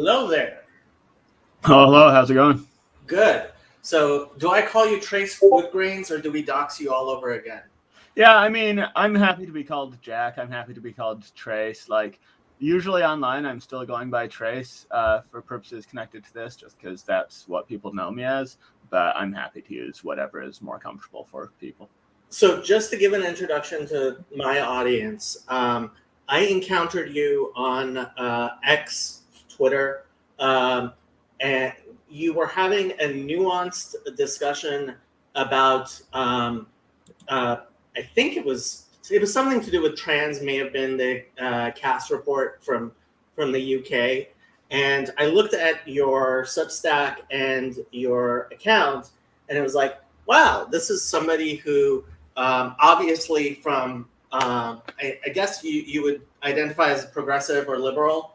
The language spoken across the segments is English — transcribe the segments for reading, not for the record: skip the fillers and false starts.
Hello there. Oh, hello. How's it going? Good. So, do I call you Tracing Woodgrains, or do we dox you all over again? Yeah, I mean, I'm happy to be called Jack. I'm happy to be called Trace. Like, usually online, I'm still going by Trace for purposes connected to this, just because that's what people know me as. But I'm happy to use whatever is more comfortable for people. So, just to give an introduction to my audience, I encountered you on X, Twitter, and you were having a nuanced discussion about. I think it was something to do with trans. May have been the cast report from the UK, and I looked at your Substack and your account, and it was like, wow, this is somebody who obviously from I guess you would identify as progressive or liberal.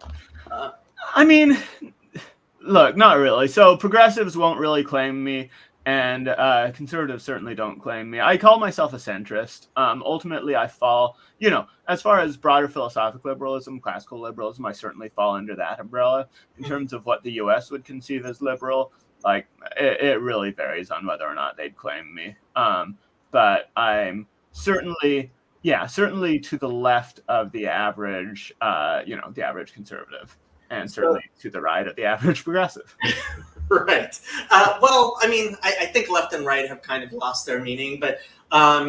I mean, look, not really. So progressives won't really claim me, and conservatives certainly don't claim me. I call myself a centrist. Ultimately, I fall, as far as broader philosophical liberalism, classical liberalism, I certainly fall under that umbrella. In terms of what the U.S. would conceive as liberal, like, it really varies on whether or not they'd claim me. But I'm certainly to the left of the average, the average conservative, and certainly to the right of the average progressive. Right. Well, I mean, I think left and right have kind of lost their meaning, but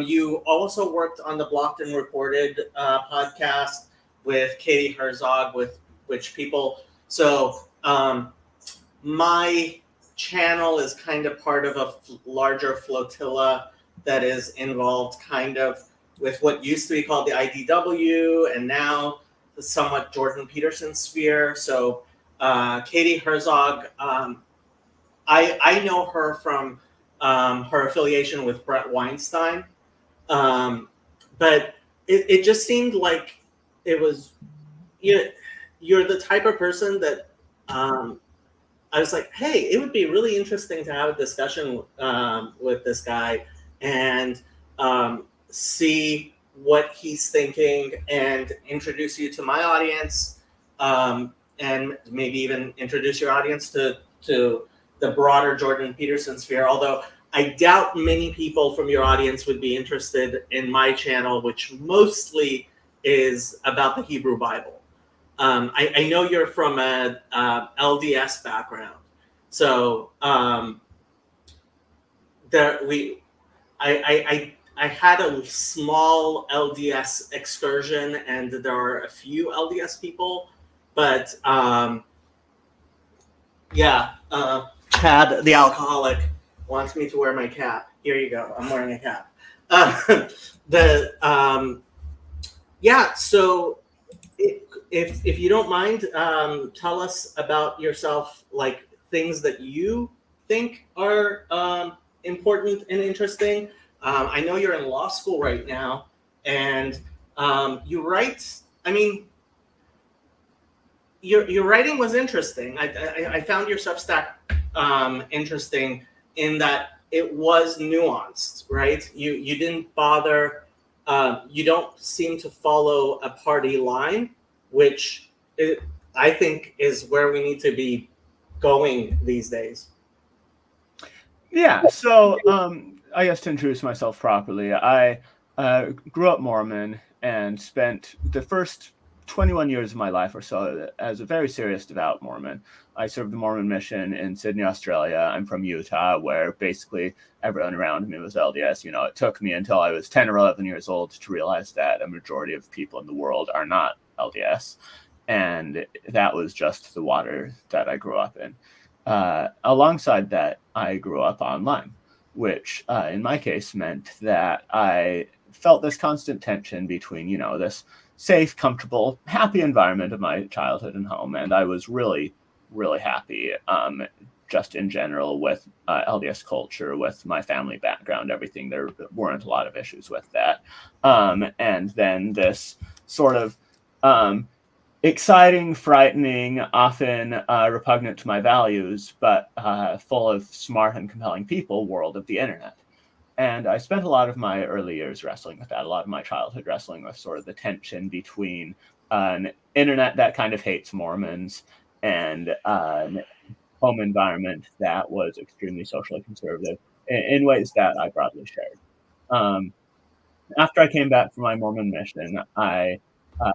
you also worked on the Blocked and Reported podcast with Katie Herzog, with which people. So my channel is kind of part of a larger flotilla that is involved kind of with what used to be called the IDW and now the somewhat Jordan Peterson sphere. So Katie Herzog, I know her from her affiliation with Brett Weinstein, but it just seemed like it was you're the type of person that I was like, hey, it would be really interesting to have a discussion with this guy and see what he's thinking and introduce you to my audience, and maybe even introduce your audience to the broader Jordan Peterson sphere. Although I doubt many people from your audience would be interested in my channel, which mostly is about the Hebrew Bible. I know you're from a LDS background, so I had a small LDS excursion, and there are a few LDS people, but Chad, the alcoholic, wants me to wear my cap. Here you go. I'm wearing a cap. So if you don't mind, tell us about yourself, like things that you think are important and interesting. I know you're in law school right now, and you write. I mean, your writing was interesting. I found your Substack interesting in that it was nuanced, right? You didn't bother. You don't seem to follow a party line, which I think is where we need to be going these days. Yeah. So I guess to introduce myself properly, I grew up Mormon and spent the first 21 years of my life or so as a very serious devout Mormon. I served the Mormon mission in Sydney, Australia. I'm from Utah, where basically everyone around me was LDS. It took me until I was 10 or 11 years old to realize that a majority of people in the world are not LDS. And that was just the water that I grew up in. Alongside that, I grew up online, which in my case meant that I felt this constant tension between, this safe, comfortable, happy environment of my childhood and home. And I was really, really happy just in general with LDS culture, with my family background, everything. There weren't a lot of issues with that. And then this sort of exciting, frightening, often repugnant to my values, but full of smart and compelling people world of the internet. And I spent a lot of my early years wrestling with that, a lot of my childhood wrestling with sort of the tension between an internet that kind of hates Mormons and home environment that was extremely socially conservative in ways that I broadly shared. Um, After I came back from my Mormon mission, I uh,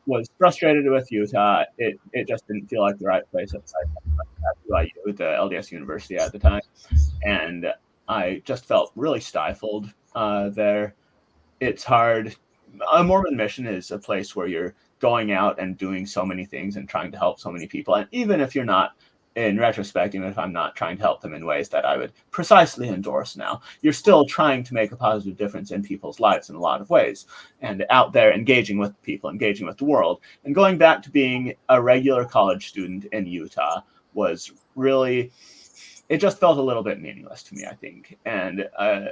was frustrated with Utah. It just didn't feel like the right place at BYU, the LDS university at the time, and I just felt really stifled there. It's hard. A Mormon mission is a place where you're going out and doing so many things and trying to help so many people. And even if you're not, in retrospect, even if I'm not trying to help them in ways that I would precisely endorse now, you're still trying to make a positive difference in people's lives in a lot of ways. And out there engaging with people, engaging with the world. And going back to being a regular college student in Utah was really, it just felt a little bit meaningless to me, I think. And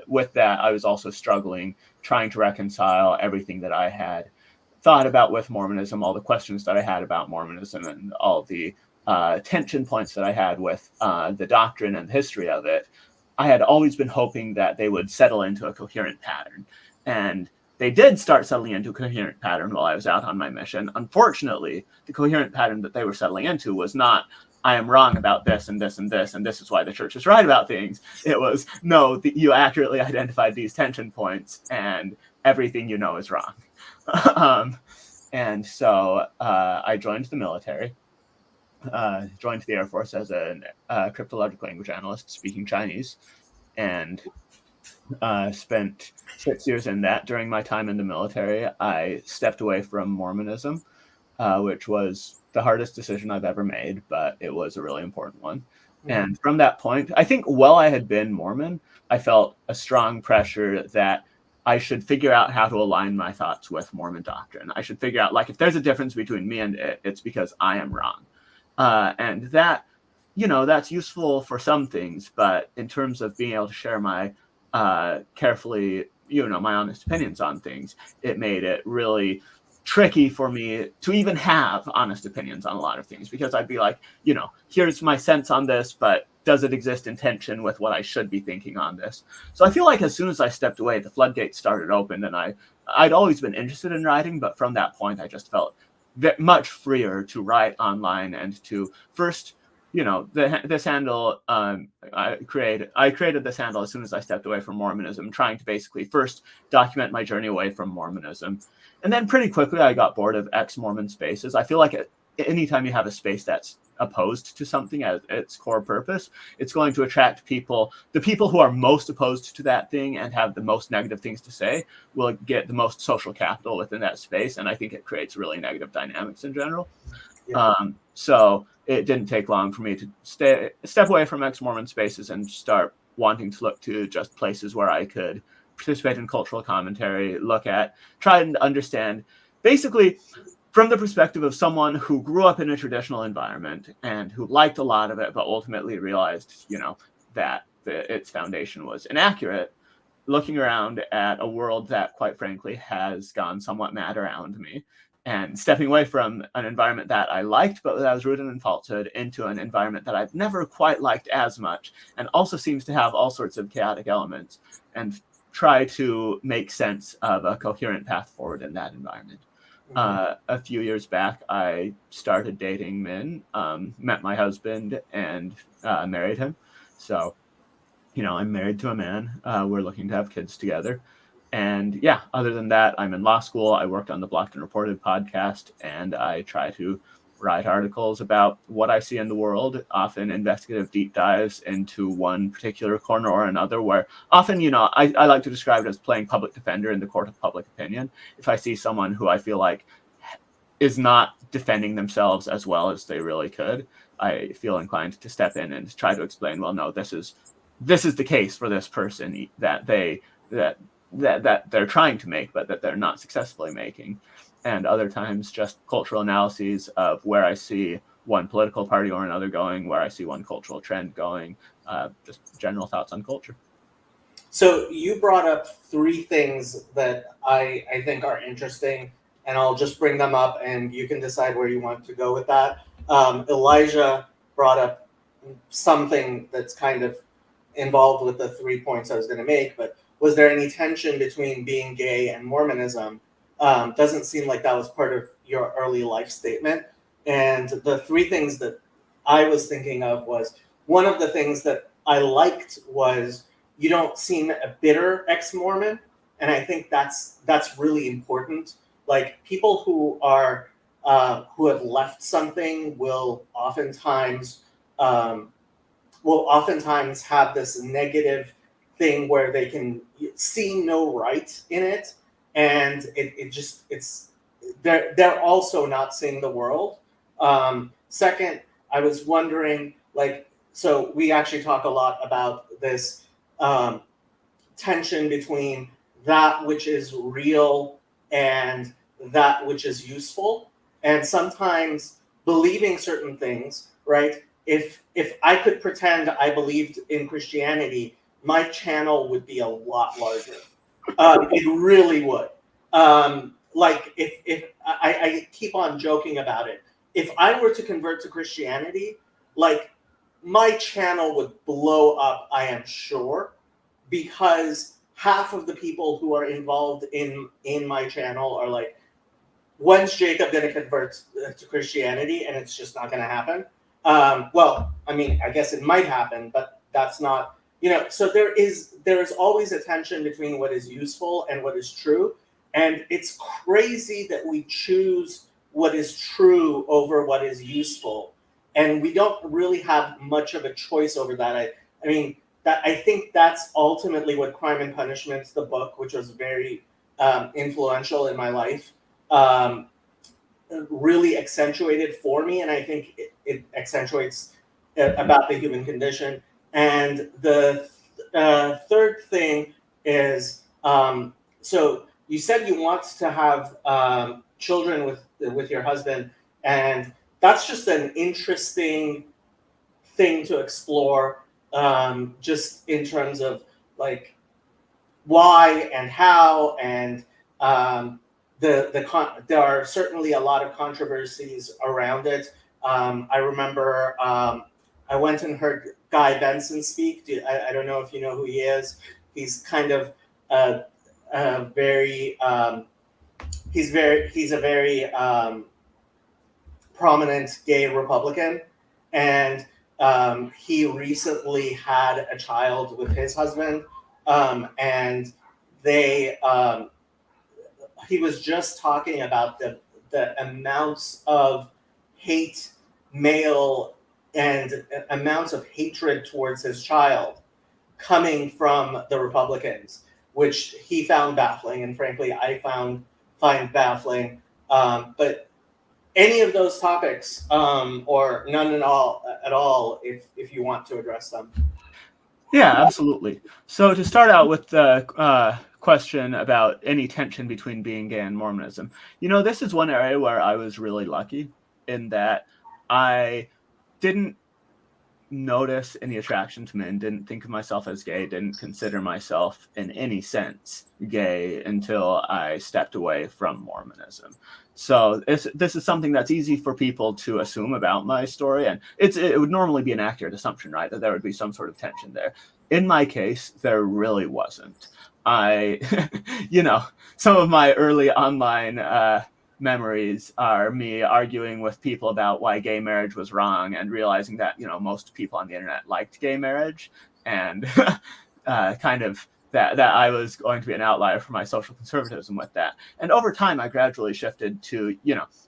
with that, I was also struggling trying to reconcile everything that I had thought about with Mormonism, all the questions that I had about Mormonism, and all the tension points that I had with the doctrine and the history of it. I had always been hoping that they would settle into a coherent pattern. And they did start settling into a coherent pattern while I was out on my mission. Unfortunately, the coherent pattern that they were settling into was not, I am wrong about this and this and this, and this is why the church is right about things. It was, no, you accurately identified these tension points, and everything you know is wrong. And so I joined the military, joined the Air Force as a cryptologic language analyst speaking Chinese, and spent 6 years in that. During my time in the military, I stepped away from Mormonism, which was the hardest decision I've ever made, but it was a really important one. Mm-hmm. And from that point, I think while I had been Mormon, I felt a strong pressure that I should figure out how to align my thoughts with Mormon doctrine. I should figure out, like, if there's a difference between me and it, it's because I am wrong. And that, that's useful for some things, but in terms of being able to share my carefully, my honest opinions on things, it made it really tricky for me to even have honest opinions on a lot of things, because I'd be like, here's my sense on this, but does it exist in tension with what I should be thinking on this? So I feel like as soon as I stepped away, the floodgates started open, and I'd always been interested in writing, but from that point, I just felt much freer to write online and to first, this handle, I created this handle as soon as I stepped away from Mormonism, trying to basically first document my journey away from Mormonism. And then pretty quickly, I got bored of ex-Mormon spaces. I feel like anytime you have a space that's opposed to something as its core purpose, it's going to attract people. The people who are most opposed to that thing and have the most negative things to say will get the most social capital within that space. And I think it creates really negative dynamics in general. Yeah. So it didn't take long for me to step away from ex-Mormon spaces and start wanting to look to just places where I could participate in cultural commentary, try and understand, basically from the perspective of someone who grew up in a traditional environment and who liked a lot of it, but ultimately realized, that its foundation was inaccurate, looking around at a world that, quite frankly, has gone somewhat mad around me, and stepping away from an environment that I liked, but that was rooted in falsehood, into an environment that I've never quite liked as much, and also seems to have all sorts of chaotic elements, and try to make sense of a coherent path forward in that environment. Mm-hmm. A few years back, I started dating Min, met my husband, and married him. So, I'm married to a man. We're looking to have kids together. And yeah, other than that, I'm in law school. I worked on the Blocked and Reported podcast, and I try to write articles about what I see in the world, often investigative deep dives into one particular corner or another, where often, I like to describe it as playing public defender in the court of public opinion. If I see someone who I feel like is not defending themselves as well as they really could, I feel inclined to step in and try to explain, well, no, this is the case for this person that they're trying to make, but that they're not successfully making. And other times just cultural analyses of where I see one political party or another going, where I see one cultural trend going, just general thoughts on culture. So you brought up 3 things that I think are interesting, and I'll just bring them up and you can decide where you want to go with that. Elijah brought up something that's kind of involved with the 3 points I was going to make, but was there any tension between being gay and Mormonism? Doesn't seem like that was part of your early life statement. And the three things that I was thinking of was, one of the things that I liked was you don't seem a bitter ex-Mormon, and I think that's really important. Like, people who have left something um, will oftentimes have this negative thing where they can see no right in it, and it's they're also not seeing the world. Second, I was wondering, like, so we actually talk a lot about this um, tension between that which is real and that which is useful. And sometimes believing certain things, right? If I could pretend I believed in Christianity, my channel would be a lot larger. It really would. Like, if I keep on joking about it, if I were to convert to Christianity, like, my channel would blow up, I am sure, because half of the people who are involved in my channel are like, when's Jacob going to convert to Christianity? And it's just not going to happen. Well, I mean, I guess it might happen, but that's not, so there is always a tension between what is useful and what is true. And it's crazy that we choose what is true over what is useful. And we don't really have much of a choice over that. I mean, I think that's ultimately what Crime and Punishment, the book, which was very influential in my life, um, really accentuated for me, and I think it accentuates about the human condition. And the third thing is, so you said you want to have children with your husband, and that's just an interesting thing to explore, just in terms of, like, why and how, and there are certainly a lot of controversies around it. I remember I went and heard Guy Benson speak. I don't know if you know who he is. He's kind of very he's a very prominent gay Republican, and he recently had a child with his husband, and they he was just talking about the amounts of hate, male, and amounts of hatred towards his child coming from the Republicans, which he found baffling, and frankly, I find baffling. But any of those topics, or none at all, if you want to address them. Yeah, absolutely. So to start out with the question about any tension between being gay and Mormonism, this is one area where I was really lucky in that I didn't notice any attraction to men, didn't think of myself as gay, didn't consider myself in any sense gay until I stepped away from Mormonism. So this is something that's easy for people to assume about my story, and it would normally be an accurate assumption, right, that there would be some sort of tension there. In my case, there really wasn't. Some of my early online memories are me arguing with people about why gay marriage was wrong, and realizing that most people on the internet liked gay marriage, and kind of that I was going to be an outlier for my social conservatism with that. And over time, I gradually shifted to,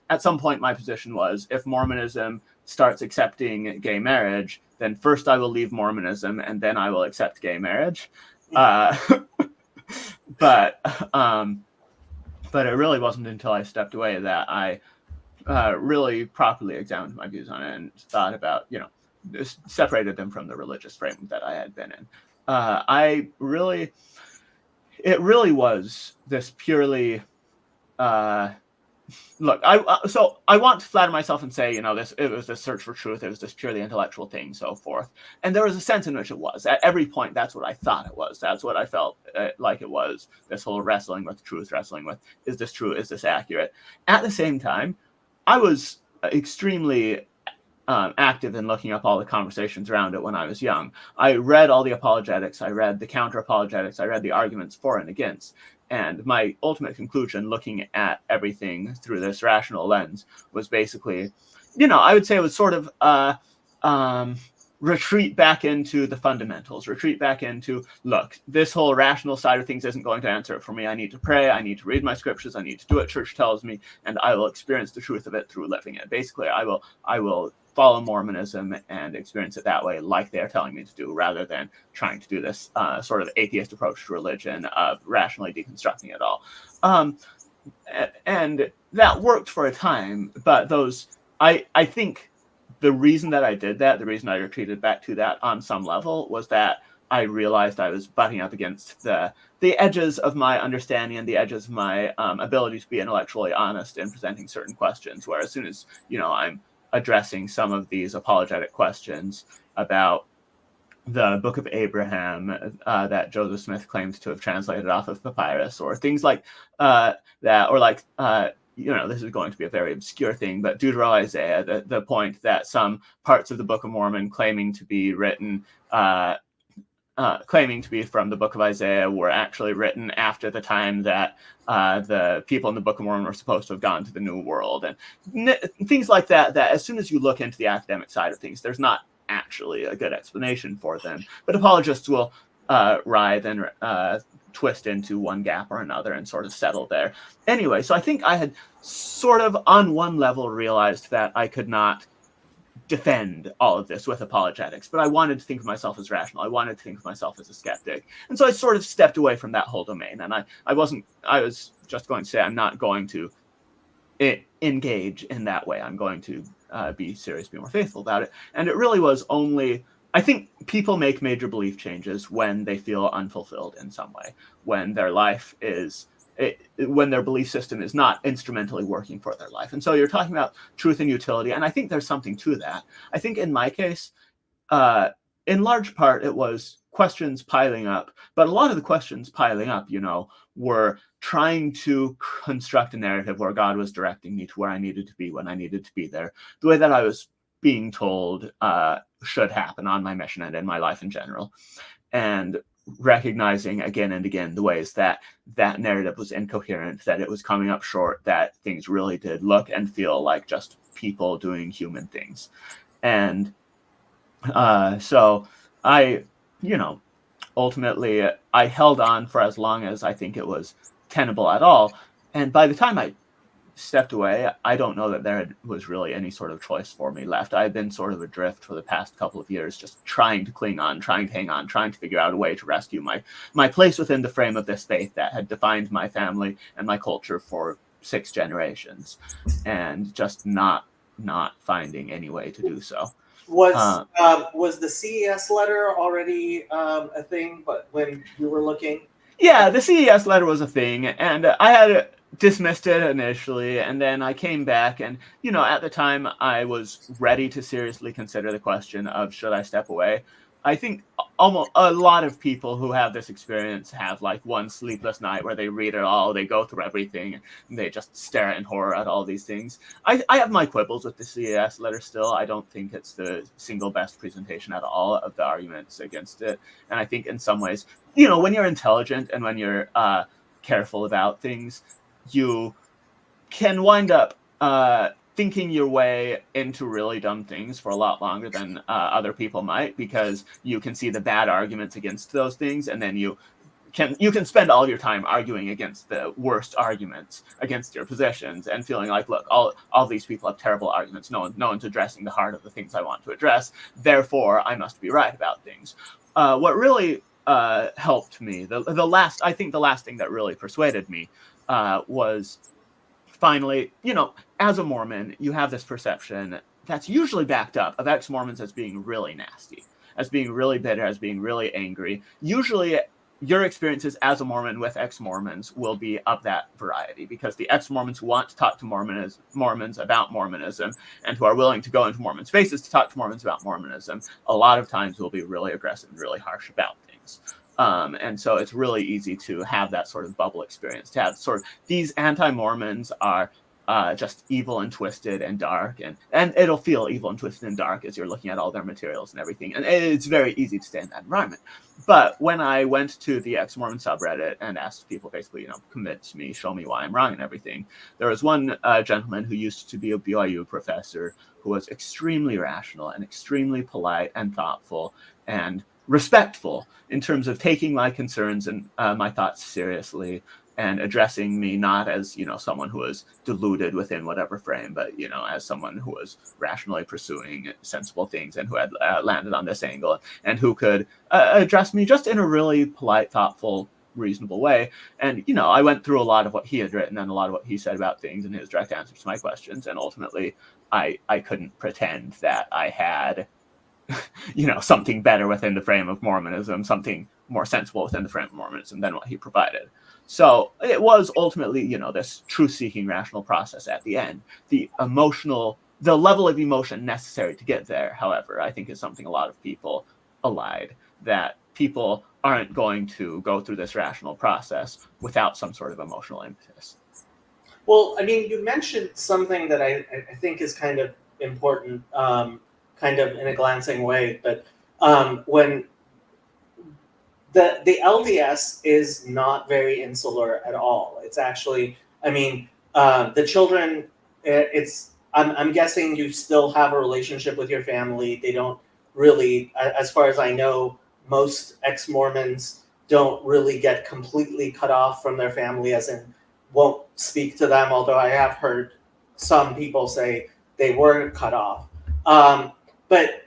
at some point my position was, if Mormonism starts accepting gay marriage, then first I will leave Mormonism and then I will accept gay marriage. But it really wasn't until I stepped away that I really properly examined my views on it and thought about, separated them from the religious frame that I had been in. It really was this purely, look, I want to flatter myself and say, it was this search for truth, it was this purely intellectual thing, so forth. And there was a sense in which it was. At every point, that's what I thought it was. That's what I felt like it was. This whole wrestling with truth, wrestling with, is this true? Is this accurate? At the same time, I was extremely active in looking up all the conversations around it when I was young. I read all the apologetics, I read the counter-apologetics, I read the arguments for and against. And my ultimate conclusion, looking at everything through this rational lens, was basically, I would say it was sort of retreat back into the fundamentals, retreat back into, look, this whole rational side of things isn't going to answer it for me. I need to pray. I need to read my scriptures. I need to do what church tells me, and I will experience the truth of it through living it. Basically, I will follow Mormonism and experience it that way, like they're telling me to do, rather than trying to do this sort of atheist approach to religion of rationally deconstructing it all. And that worked for a time, but I think the reason that I did that, the reason I retreated back to that on some level, was that I realized I was butting up against the edges of my understanding and the edges of my ability to be intellectually honest in presenting certain questions, where as soon as, I'm addressing some of these apologetic questions about the Book of Abraham that Joseph Smith claimed to have translated off of papyrus, or things like that, or like, this is going to be a very obscure thing, but Deutero-Isaiah, the point that some parts of the Book of Mormon claiming to be written, claiming to be from the Book of Isaiah, were actually written after the time that the people in the Book of Mormon were supposed to have gone to the New World, and things like that, that as soon as you look into the academic side of things, there's not actually a good explanation for them. But apologists will writhe and twist into one gap or another and sort of settle there. Anyway, so I think I had sort of on one level realized that I could not defend all of this with apologetics, but I wanted to think of myself as rational. I wanted to think of myself as a skeptic. And so I sort of stepped away from that whole domain. And I was just going to say, I'm not going to engage in that way. I'm going to be serious, be more faithful about it. And it really was only, I think people make major belief changes when they feel unfulfilled in some way, when their life is, when their belief system is not instrumentally working for their life. And so you're talking about truth and utility, and I think there's something to that. I think in my case, in large part, it was questions piling up, but a lot of the questions piling up, were trying to construct a narrative where God was directing me to where I needed to be when I needed to be there, the way that I was being told should happen on my mission and in my life in general. And recognizing again and again the ways that that narrative was incoherent, that it was coming up short, that things really did look and feel like just people doing human things. And so I, ultimately I held on for as long as I think it was tenable at all. And by the time I stepped away, I don't know that there was really any sort of choice for me left. I've been sort of adrift for the past couple of years, just trying to cling on, trying to hang on, trying to figure out a way to rescue my place within the frame of this faith that had defined my family and my culture for 6 generations, and just not finding any way to do so. Was the CES letter already a thing, but when you were looking? Yeah, the CES letter was a thing, and I had dismissed it initially, and then I came back, and at the time I was ready to seriously consider the question of should I step away. I think almost a lot of people who have this experience have like one sleepless night where they read it all, they go through everything, and they just stare in horror at all these things. I have my quibbles with the CES letter still. I don't think it's the single best presentation at all of the arguments against it. And I think in some ways, when you're intelligent and when you're careful about things, you can wind up thinking your way into really dumb things for a lot longer than other people might, because you can see the bad arguments against those things, and then you can spend all your time arguing against the worst arguments against your positions and feeling like, look, all these people have terrible arguments. No one's addressing the heart of the things I want to address. Therefore, I must be right about things. What really helped me, the last thing that really persuaded me was finally, as a Mormon, you have this perception that's usually backed up of ex-Mormons as being really nasty, as being really bitter, as being really angry. Usually your experiences as a Mormon with ex-Mormons will be of that variety, because the ex-Mormons who want to talk to Mormons about Mormonism and who are willing to go into Mormon spaces to talk to Mormons about Mormonism, a lot of times will be really aggressive and really harsh about things. And so it's really easy to have that sort of bubble experience, to have sort of these anti-Mormons are just evil and twisted and dark, and it'll feel evil and twisted and dark as you're looking at all their materials and everything, and it's very easy to stay in that environment. But when I went to the ex-Mormon subreddit and asked people basically, convince me, show me why I'm wrong and everything, there was one gentleman who used to be a BYU professor who was extremely rational and extremely polite and thoughtful and respectful in terms of taking my concerns and my thoughts seriously, and addressing me not as, someone who was deluded within whatever frame, but, as someone who was rationally pursuing sensible things and who had landed on this angle and who could address me just in a really polite, thoughtful, reasonable way. And, I went through a lot of what he had written and a lot of what he said about things and his direct answers to my questions. And ultimately, I couldn't pretend that I had, something better within the frame of Mormonism, something more sensible within the frame of Mormonism than what he provided. So it was ultimately, this truth-seeking rational process at the end. The level of emotion necessary to get there, however, I think is something a lot of people elide, that people aren't going to go through this rational process without some sort of emotional impetus. Well, you mentioned something that I think is kind of important, kind of in a glancing way, but when the LDS is not very insular at all. It's actually, the children, I'm guessing you still have a relationship with your family. They don't really, as far as I know, most ex-Mormons don't really get completely cut off from their family, as in won't speak to them, although I have heard some people say they were cut off. But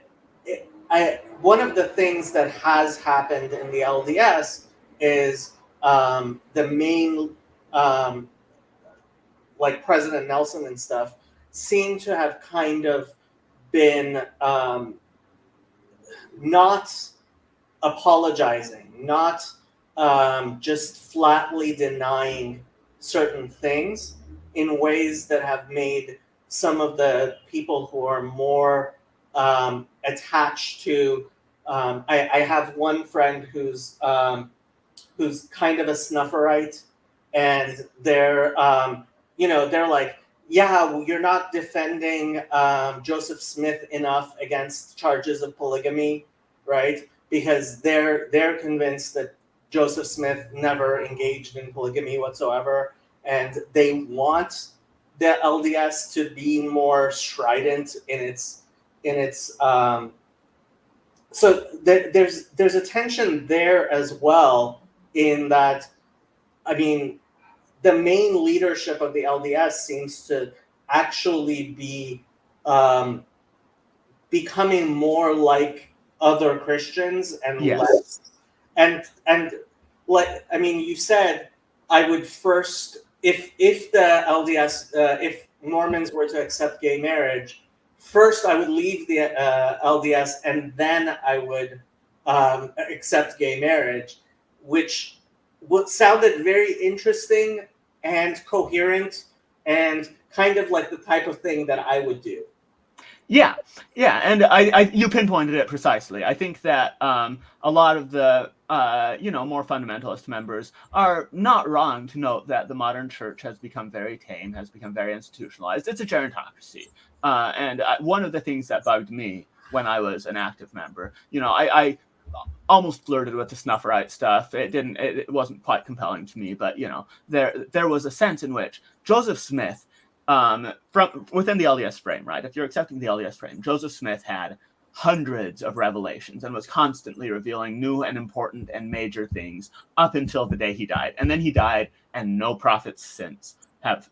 one of the things that has happened in the LDS is the main, like President Nelson and stuff, seem to have kind of been not apologizing, not just flatly denying certain things in ways that have made some of the people who are more attached to. I have one friend who's kind of a snufferite, and they're like, yeah, you're not defending Joseph Smith enough against charges of polygamy, right? Because they're convinced that Joseph Smith never engaged in polygamy whatsoever, and they want the LDS to be more strident in its so there's a tension there as well, in that, the main leadership of the LDS seems to actually be becoming more like other Christians and less. And like, you said, I would first, if the LDS, if Mormons were to accept gay marriage, first I would leave the LDS and then I would accept gay marriage, which sounded very interesting and coherent and kind of like the type of thing that I would do. Yeah, and I you pinpointed it precisely. I think that a lot of the more fundamentalist members are not wrong to note that the modern church has become very tame, has become very institutionalized. It's a gerontocracy, and one of the things that bugged me when I was an active member, I almost flirted with the snufferite stuff. It wasn't quite compelling to me, but there was a sense in which Joseph Smith, from within the LDS frame, right? If you're accepting the LDS frame, Joseph Smith had hundreds of revelations and was constantly revealing new and important and major things up until the day he died. And then he died, and no prophets since have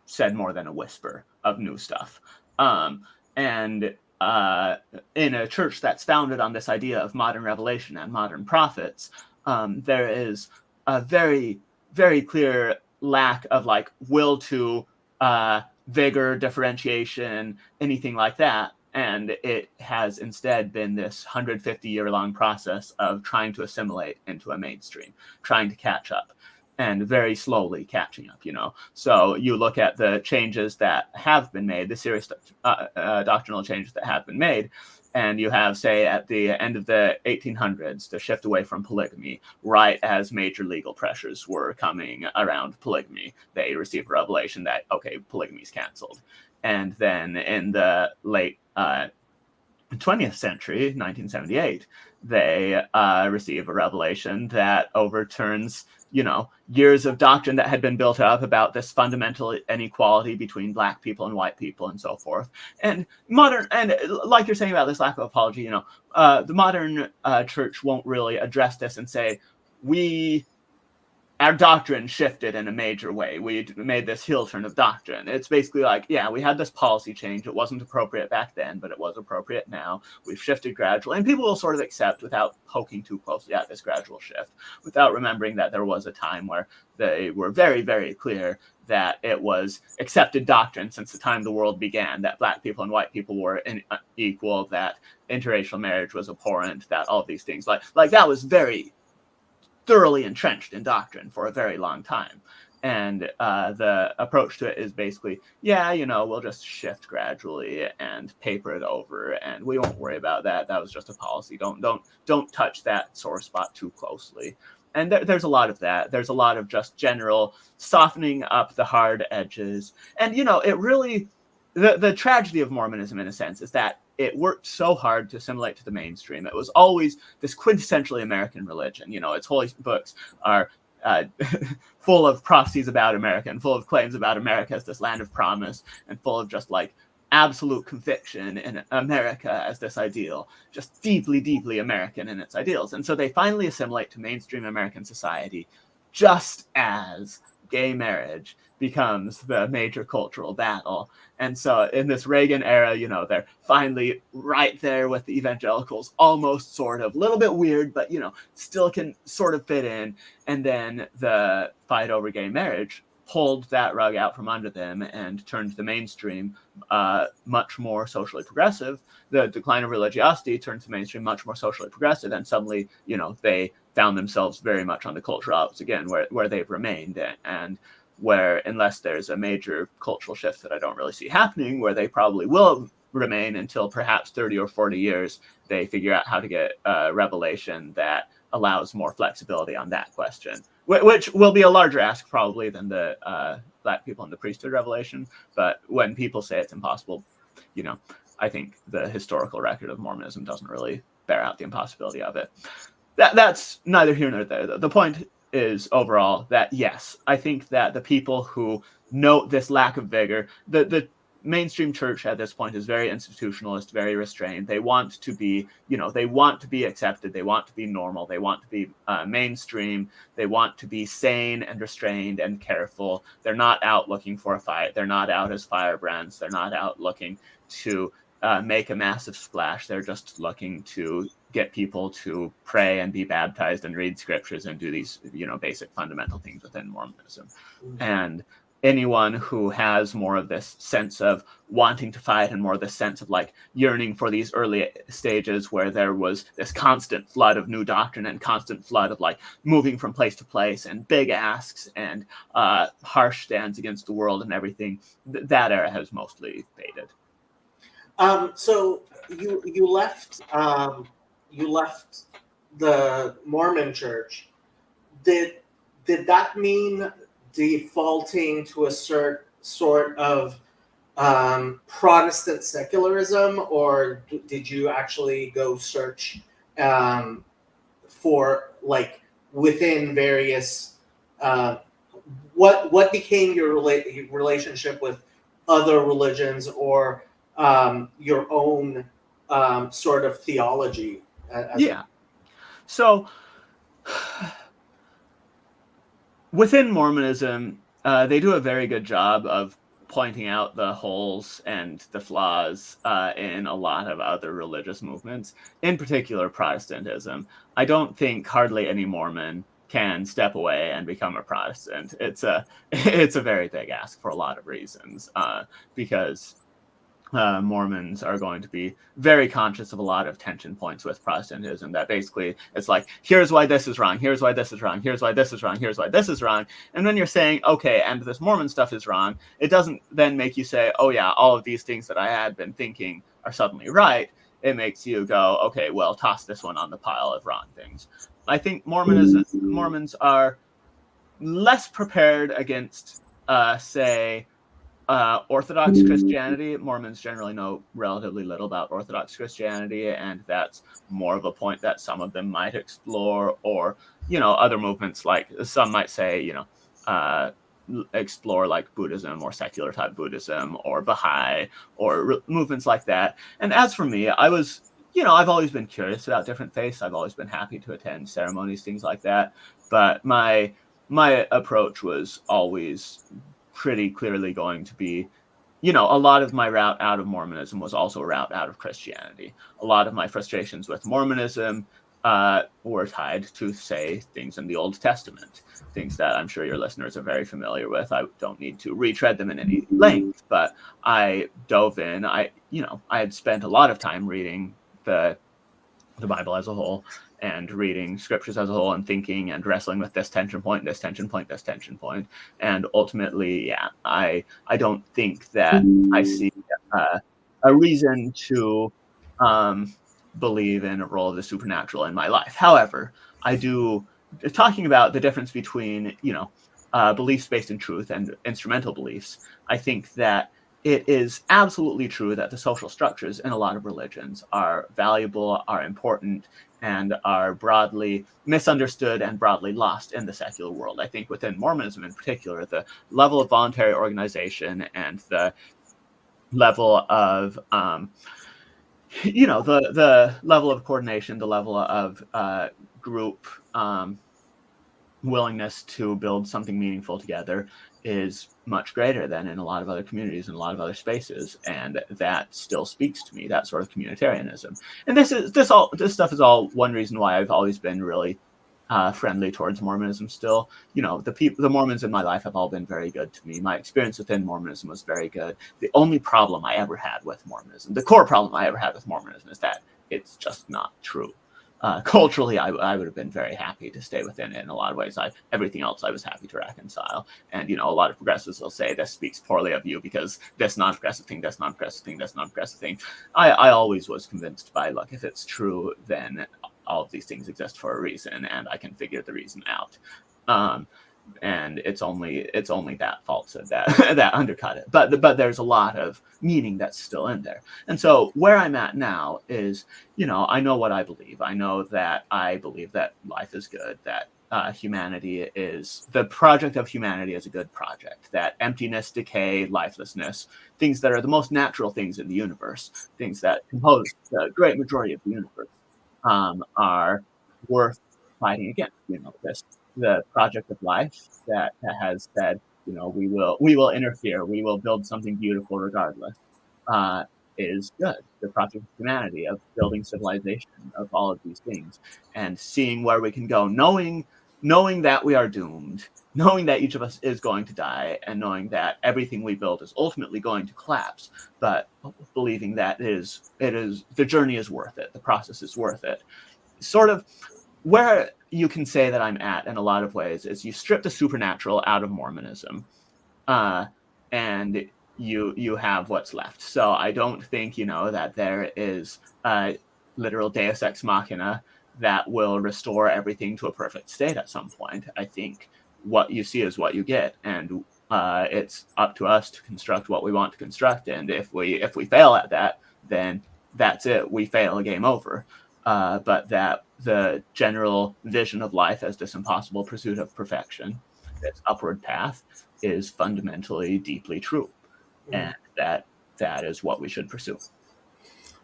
said more than a whisper of new stuff. And in a church that's founded on this idea of modern revelation and modern prophets, there is a very, very clear lack of will to vigor, differentiation, anything like that. And it has instead been this 150-year-long process of trying to assimilate into a mainstream, trying to catch up, and very slowly catching up, So you look at the changes that have been made, the serious doctrinal changes that have been made, And you have, say, at the end of the 1800s, the shift away from polygamy, right as major legal pressures were coming around polygamy. They received a revelation that, okay, polygamy is canceled. And then in the late 20th century, 1978, they receive a revelation that overturns, years of doctrine that had been built up about this fundamental inequality between Black people and white people and so forth. And like you're saying about this lack of apology, the modern church won't really address this and say, our doctrine shifted in a major way. We made this heel turn of doctrine. It's basically like, yeah, we had this policy change. It wasn't appropriate back then, but it was appropriate now. We've shifted gradually. And people will sort of accept without poking too closely at this gradual shift, without remembering that there was a time where they were very, very clear that it was accepted doctrine since the time the world began, that Black people and white people were equal, that interracial marriage was abhorrent, that all of these things. Like that was very thoroughly entrenched in doctrine for a very long time. And the approach to it is basically, we'll just shift gradually and paper it over, and we won't worry about that. That was just a policy. Don't touch that sore spot too closely. And there's a lot of that. There's a lot of just general softening up the hard edges. And, it really, the tragedy of Mormonism, in a sense, is that it worked so hard to assimilate to the mainstream. It was always this quintessentially American religion. Its holy books are full of prophecies about America and full of claims about America as this land of promise, and full of just like absolute conviction in America as this ideal, just deeply, deeply American in its ideals. And so they finally assimilate to mainstream American society just as gay marriage becomes the major cultural battle. And so in this Reagan era, they're finally right there with the evangelicals, almost sort of, a little bit weird, but, still can sort of fit in. And then the fight over gay marriage pulled that rug out from under them and turned the mainstream much more socially progressive. The decline of religiosity turned the mainstream much more socially progressive. And suddenly, they found themselves very much on the cultural outs again, where they've remained. And where, unless there's a major cultural shift that I don't really see happening, where they probably will remain until perhaps 30 or 40 years, they figure out how to get a revelation that allows more flexibility on that question, which will be a larger ask probably than the Black people in the priesthood revelation. But when people say it's impossible, I think the historical record of Mormonism doesn't really bear out the impossibility of it. That's neither here nor there. The point is overall that, yes, I think that the people who note this lack of vigor, the mainstream church at this point is very institutionalist, very restrained. They want to be, they want to be accepted. They want to be normal. They want to be mainstream. They want to be sane and restrained and careful. They're not out looking for a fight. They're not out as firebrands. They're not out looking to make a massive splash. They're just looking to get people to pray and be baptized and read scriptures and do these, basic fundamental things within Mormonism. Mm-hmm. And anyone who has more of this sense of wanting to fight and more of this sense of like yearning for these early stages where there was this constant flood of new doctrine and constant flood of like moving from place to place and big asks and harsh stands against the world and everything, that era has mostly faded. So you left the Mormon church. Did that mean defaulting to a sort of Protestant secularism, or did you actually go search for like within various what became your relationship with other religions or your own sort of theology? So within Mormonism, they do a very good job of pointing out the holes and the flaws in a lot of other religious movements, in particular Protestantism. I don't think hardly any Mormon can step away and become a Protestant. It's a very big ask for a lot of reasons, because Mormons are going to be very conscious of a lot of tension points with Protestantism, that basically it's like, here's why this is wrong, here's why this is wrong, here's why this is wrong, here's why this is wrong. And when you're saying, okay, and this Mormon stuff is wrong, it doesn't then make you say, oh yeah, all of these things that I had been thinking are suddenly right. it makes you go, okay, well, toss this one on the pile of wrong things. I think Mormons are less prepared against, say, Orthodox Christianity. Mormons generally know relatively little about Orthodox Christianity, and that's more of a point that some of them might explore, or, other movements, like some might say, explore like Buddhism or secular type Buddhism or Baha'i or movements like that. And as for me, I've always been curious about different faiths. I've always been happy to attend ceremonies, things like that. But my approach was always pretty clearly going to be, a lot of my route out of Mormonism was also a route out of Christianity. A lot of my frustrations with Mormonism were tied to, say, things in the Old Testament, things that I'm sure your listeners are very familiar with. I don't need to retread them in any length, but I dove in. I had spent a lot of time reading the Bible as a whole, and reading scriptures as a whole, and thinking and wrestling with this tension point, this tension point, this tension point. And ultimately, I don't think that I see a reason to believe in a role of the supernatural in my life. However, I do, talking about the difference between, beliefs based in truth and instrumental beliefs, I think that it is absolutely true that the social structures in a lot of religions are valuable, are important, and are broadly misunderstood and broadly lost in the secular world. I think within Mormonism in particular, the level of voluntary organization and the level of the level of coordination, the level of group willingness to build something meaningful together is much greater than in a lot of other communities and a lot of other spaces, and that still speaks to me, that sort of communitarianism. And this stuff is all one reason why I've always been really friendly towards Mormonism still. The Mormons in my life have all been very good to me. My experience within Mormonism was very good. The only problem I ever had with Mormonism, the core problem I ever had with Mormonism, is that it's just not true. Culturally, I would have been very happy to stay within it in a lot of ways. Everything else I was happy to reconcile. And, a lot of progressives will say this speaks poorly of you because this non-progressive thing, this non-progressive thing, this non-progressive thing. I always was convinced by, look, if it's true, then all of these things exist for a reason, and I can figure the reason out. And it's only that falsehood that undercut it. But there's a lot of meaning that's still in there. And so where I'm at now is, I know what I believe. I know that I believe that life is good, that the project of humanity is a good project, that emptiness, decay, lifelessness, things that are the most natural things in the universe, things that compose the great majority of the universe, are worth fighting against. The project of life that has said, we will interfere, we will build something beautiful regardless, is good. The project of humanity, of building civilization, of all of these things, and seeing where we can go, knowing that we are doomed, knowing that each of us is going to die, and knowing that everything we build is ultimately going to collapse, but believing that the journey is worth it, the process is worth it. Sort of where you can say that I'm at in a lot of ways is you strip the supernatural out of Mormonism, and you have what's left. So I don't think, that there is a literal deus ex machina that will restore everything to a perfect state at some point. I think what you see is what you get, and it's up to us to construct what we want to construct. And if we fail at that, then that's it. We fail, game over. But that the general vision of life as this impossible pursuit of perfection, this upward path, is fundamentally deeply true, and that is what we should pursue.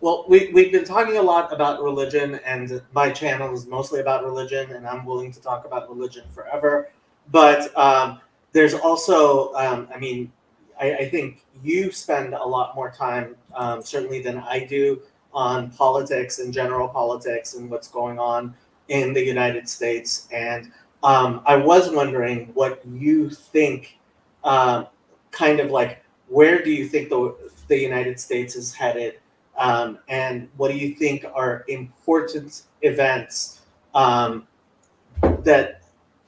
Well, we've been talking a lot about religion, and my channel is mostly about religion, and I'm willing to talk about religion forever. But there's also, I think you spend a lot more time, certainly than I do, on politics and general politics and what's going on in the United States. And I was wondering what you think, kind of like, where do you think the United States is headed? And what do you think are important events that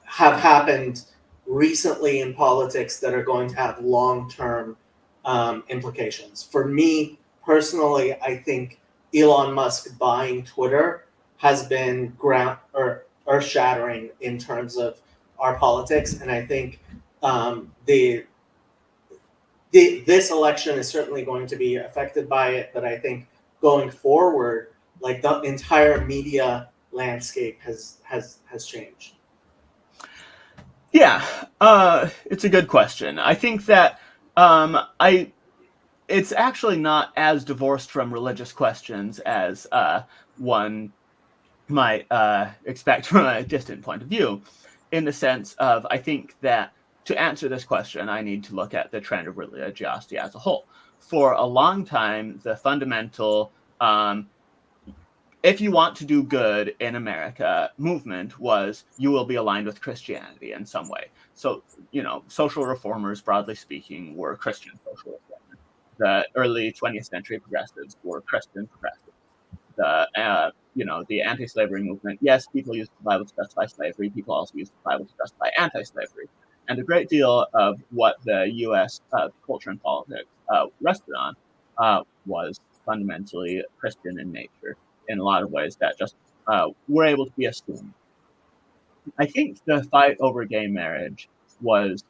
have happened recently in politics that are going to have long-term implications? For me personally, I think Elon Musk buying Twitter has been earth shattering in terms of our politics, and I think this election is certainly going to be affected by it. But I think going forward, like the entire media landscape has changed. Yeah, it's a good question. I think that it's actually not as divorced from religious questions as one might expect from a distant point of view, in the sense of, I think that to answer this question, I need to look at the trend of religiosity as a whole. For a long time, the fundamental if you want to do good in America movement was you will be aligned with Christianity in some way. So, social reformers, broadly speaking, were Christian social reformers. The early 20th century progressives were Christian progressives. The anti-slavery movement, yes, people used the Bible to justify slavery. People also used the Bible to justify anti-slavery. And a great deal of what the U.S. Culture and politics rested on was fundamentally Christian in nature in a lot of ways that just were able to be assumed. I think the fight over gay marriage was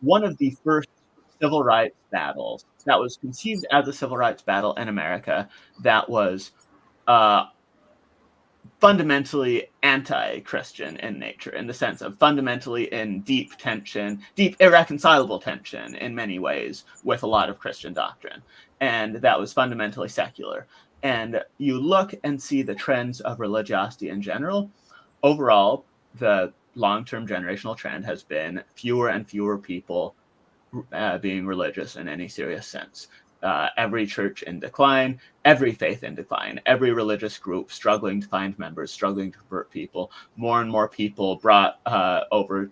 one of the first civil rights battles that was conceived as a civil rights battle in America that was fundamentally anti-Christian in nature, in the sense of fundamentally in deep tension, deep irreconcilable tension in many ways with a lot of Christian doctrine. And that was fundamentally secular. And you look and see the trends of religiosity in general. Overall, the long-term generational trend has been fewer and fewer people being religious in any serious sense. Every church in decline, every faith in decline, every religious group struggling to find members, struggling to convert people, more and more people brought over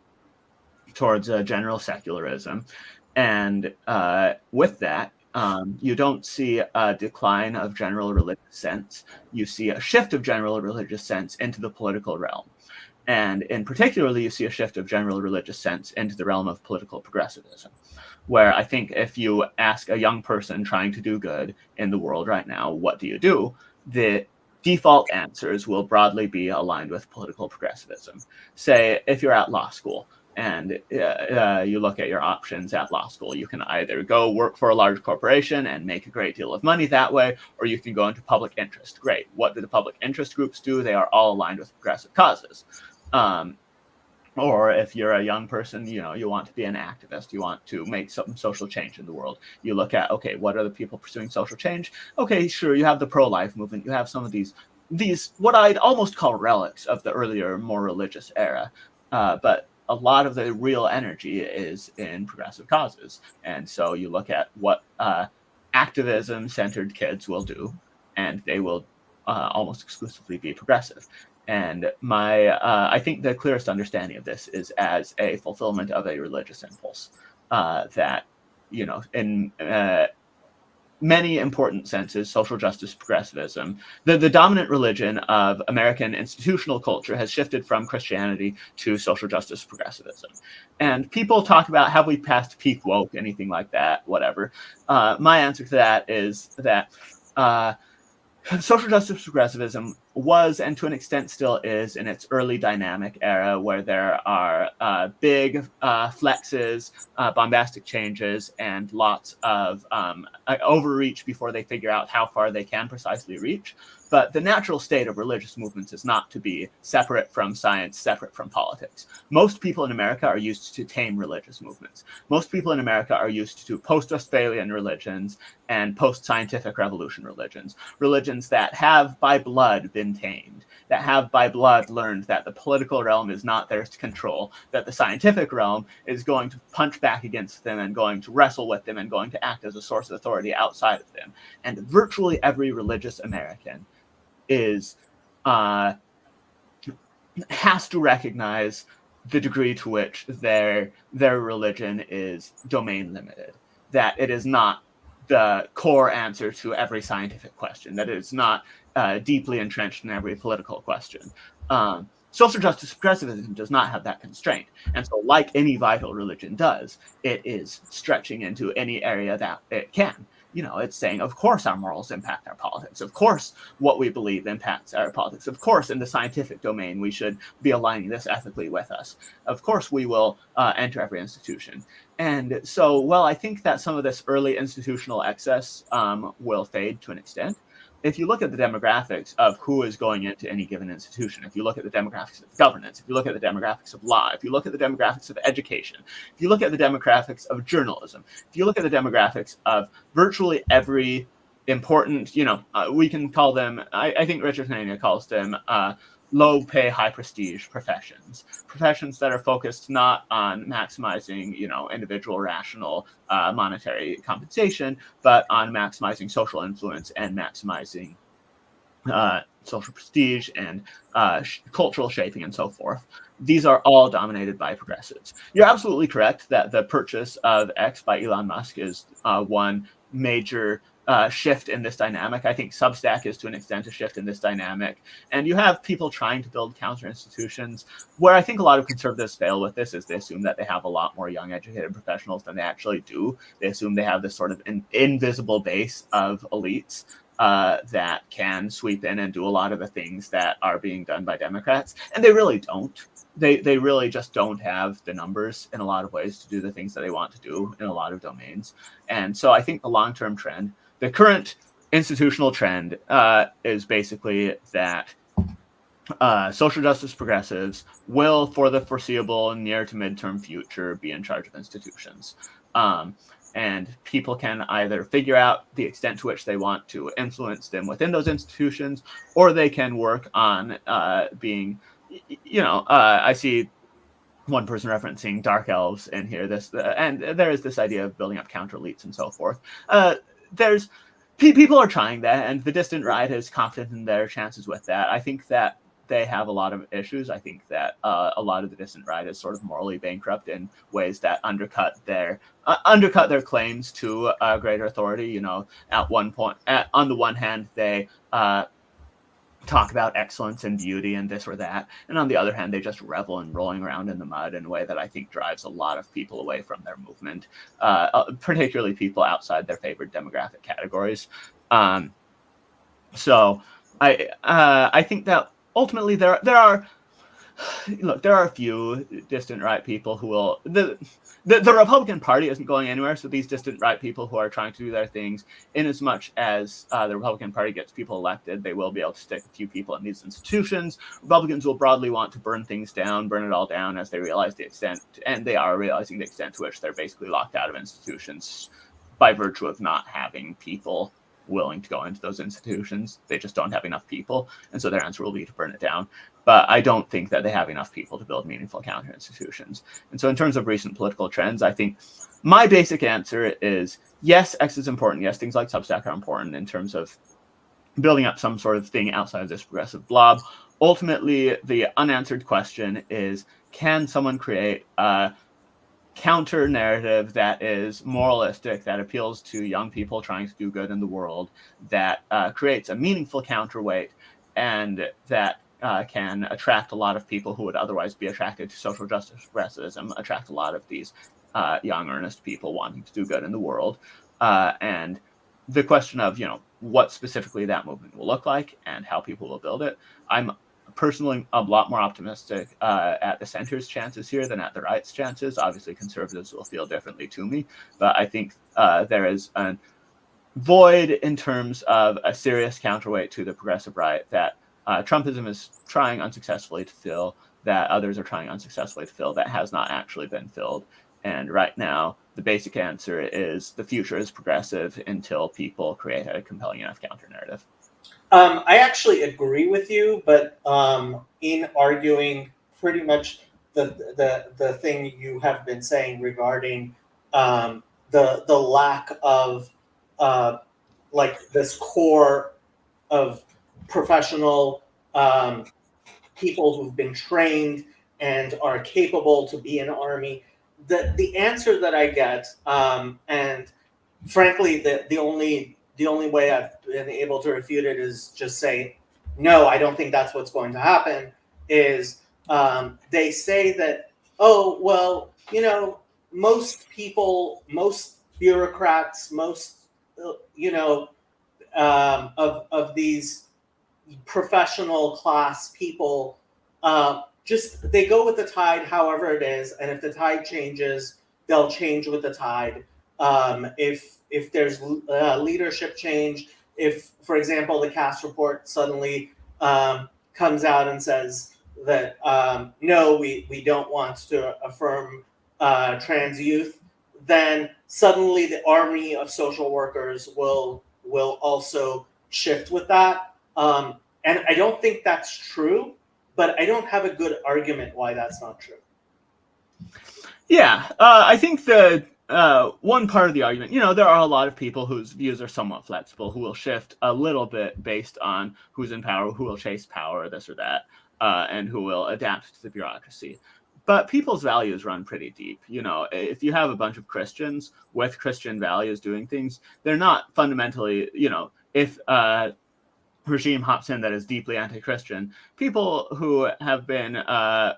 towards general secularism. And with that, you don't see a decline of general religious sense. You see a shift of general religious sense into the political realm. And in particularly, you see a shift of general religious sense into the realm of political progressivism, where I think if you ask a young person trying to do good in the world right now, what do you do? The default answers will broadly be aligned with political progressivism. Say, if you're at law school and you look at your options at law school, you can either go work for a large corporation and make a great deal of money that way, or you can go into public interest. Great. What do the public interest groups do? They are all aligned with progressive causes. Or if you're a young person, you want to be an activist, you want to make some social change in the world. You look at, okay, what are the people pursuing social change? Okay, sure, you have the pro-life movement. You have some of these what I'd almost call relics of the earlier, more religious era. But a lot of the real energy is in progressive causes. And so you look at what activism-centered kids will do, and they will almost exclusively be progressive. And I think the clearest understanding of this is as a fulfillment of a religious impulse that, in many important senses, social justice progressivism, the dominant religion of American institutional culture has shifted from Christianity to social justice progressivism. And people talk about, have we passed peak woke, anything like that, whatever. My answer to that is that social justice progressivism was, and to an extent still is, in its early dynamic era, where there are big flexes, bombastic changes, and lots of overreach before they figure out how far they can precisely reach. But the natural state of religious movements is not to be separate from science, separate from politics. Most people in America are used to tame religious movements. Most people in America are used to post-Westphalian religions and post-scientific revolution religions that have by blood been tamed, that have by blood learned that the political realm is not theirs to control, that the scientific realm is going to punch back against them and going to wrestle with them and going to act as a source of authority outside of them. And virtually every religious American has to recognize the degree to which their religion is domain limited, that it is not the core answer to every scientific question, that it is not deeply entrenched in every political question. Social justice progressivism does not have that constraint. And so, like any vital religion does, it is stretching into any area that it can. it's saying, of course, our morals impact our politics. Of course, what we believe impacts our politics. Of course, in the scientific domain, we should be aligning this ethically with us. Of course, we will enter every institution. And so, well, I think that some of this early institutional excess will fade to an extent. If you look at the demographics of who is going into any given institution, if you look at the demographics of governance, if you look at the demographics of law, if you look at the demographics of education, if you look at the demographics of journalism, if you look at the demographics of virtually every important, we can call them, I think Richard Hanania calls them low pay, high prestige professions that are focused not on maximizing, individual rational monetary compensation, but on maximizing social influence and maximizing social prestige and cultural shaping and so forth. These are all dominated by progressives. You're absolutely correct that the purchase of X by Elon Musk is one major shift in this dynamic. I think Substack is to an extent a shift in this dynamic. And you have people trying to build counter institutions. Where I think a lot of conservatives fail with this is they assume that they have a lot more young educated professionals than they actually do. They assume they have this sort of invisible base of elites that can sweep in and do a lot of the things that are being done by Democrats. And they really don't. They really just don't have the numbers in a lot of ways to do the things that they want to do in a lot of domains. And so I think the long-term trend, the current institutional trend is basically that social justice progressives will, for the foreseeable near to midterm future, be in charge of institutions. And people can either figure out the extent to which they want to influence them within those institutions, or they can work on being, I see one person referencing dark elves in here. And there is this idea of building up counter elites and so forth. There's people are trying that, and the distant right is confident in their chances with that. I think that they have a lot of issues. I think that a lot of the distant right is sort of morally bankrupt in ways that undercut their claims to greater authority. At one point, on the one hand, they talk about excellence and beauty and this or that, and on the other hand, they just revel in rolling around in the mud in a way that I think drives a lot of people away from their movement, particularly people outside their favored demographic categories. So I think that ultimately there are a few distant right people who will the Republican Party isn't going anywhere, so these distant right people who are trying to do their things, in as much as the Republican Party gets people elected, they will be able to stick a few people in these institutions. Republicans will broadly want to burn it all down as they realize the extent, and they are realizing the extent to which they're basically locked out of institutions by virtue of not having people willing to go into those institutions. They just don't have enough people, and so their answer will be to burn it down. But I don't think that they have enough people to build meaningful counter institutions. And so in terms of recent political trends, I think my basic answer is yes, X is important. Yes, things like Substack are important in terms of building up some sort of thing outside of this progressive blob. Ultimately, the unanswered question is, can someone create a counter narrative that is moralistic, that appeals to young people trying to do good in the world, that creates a meaningful counterweight, and that can attract a lot of people who would otherwise be attracted to social justice progressivism, attract a lot of these young, earnest people wanting to do good in the world. And the question of, what specifically that movement will look like and how people will build it, I'm personally a lot more optimistic at the center's chances here than at the right's chances. Obviously, conservatives will feel differently to me, but I think there is a void in terms of a serious counterweight to the progressive right that Trumpism is trying unsuccessfully to fill, that others are trying unsuccessfully to fill, that has not actually been filled. And right now, the basic answer is the future is progressive until people create a compelling enough counter narrative. I actually agree with you, but in arguing pretty much the thing you have been saying regarding the lack of like this core of professional people who've been trained and are capable to be an army. The answer that I get, and frankly, the only way I've been able to refute it is just say, no, I don't think that's what's going to happen. Is they say that, oh, well, most people, most bureaucrats, most of these professional class people, just they go with the tide however it is, and if the tide changes, they'll change with the tide. If there's leadership change, if, for example, the Cass report suddenly comes out and says that no, we don't want to affirm trans youth, then suddenly the army of social workers will also shift with that. And I don't think that's true, but I don't have a good argument why that's not true. Yeah, I think the one part of the argument, there are a lot of people whose views are somewhat flexible, who will shift a little bit based on who's in power, who will chase power, this or that, and who will adapt to the bureaucracy. But people's values run pretty deep. If you have a bunch of Christians with Christian values doing things, they're not fundamentally, if regime hops in that is deeply anti-Christian, people who have been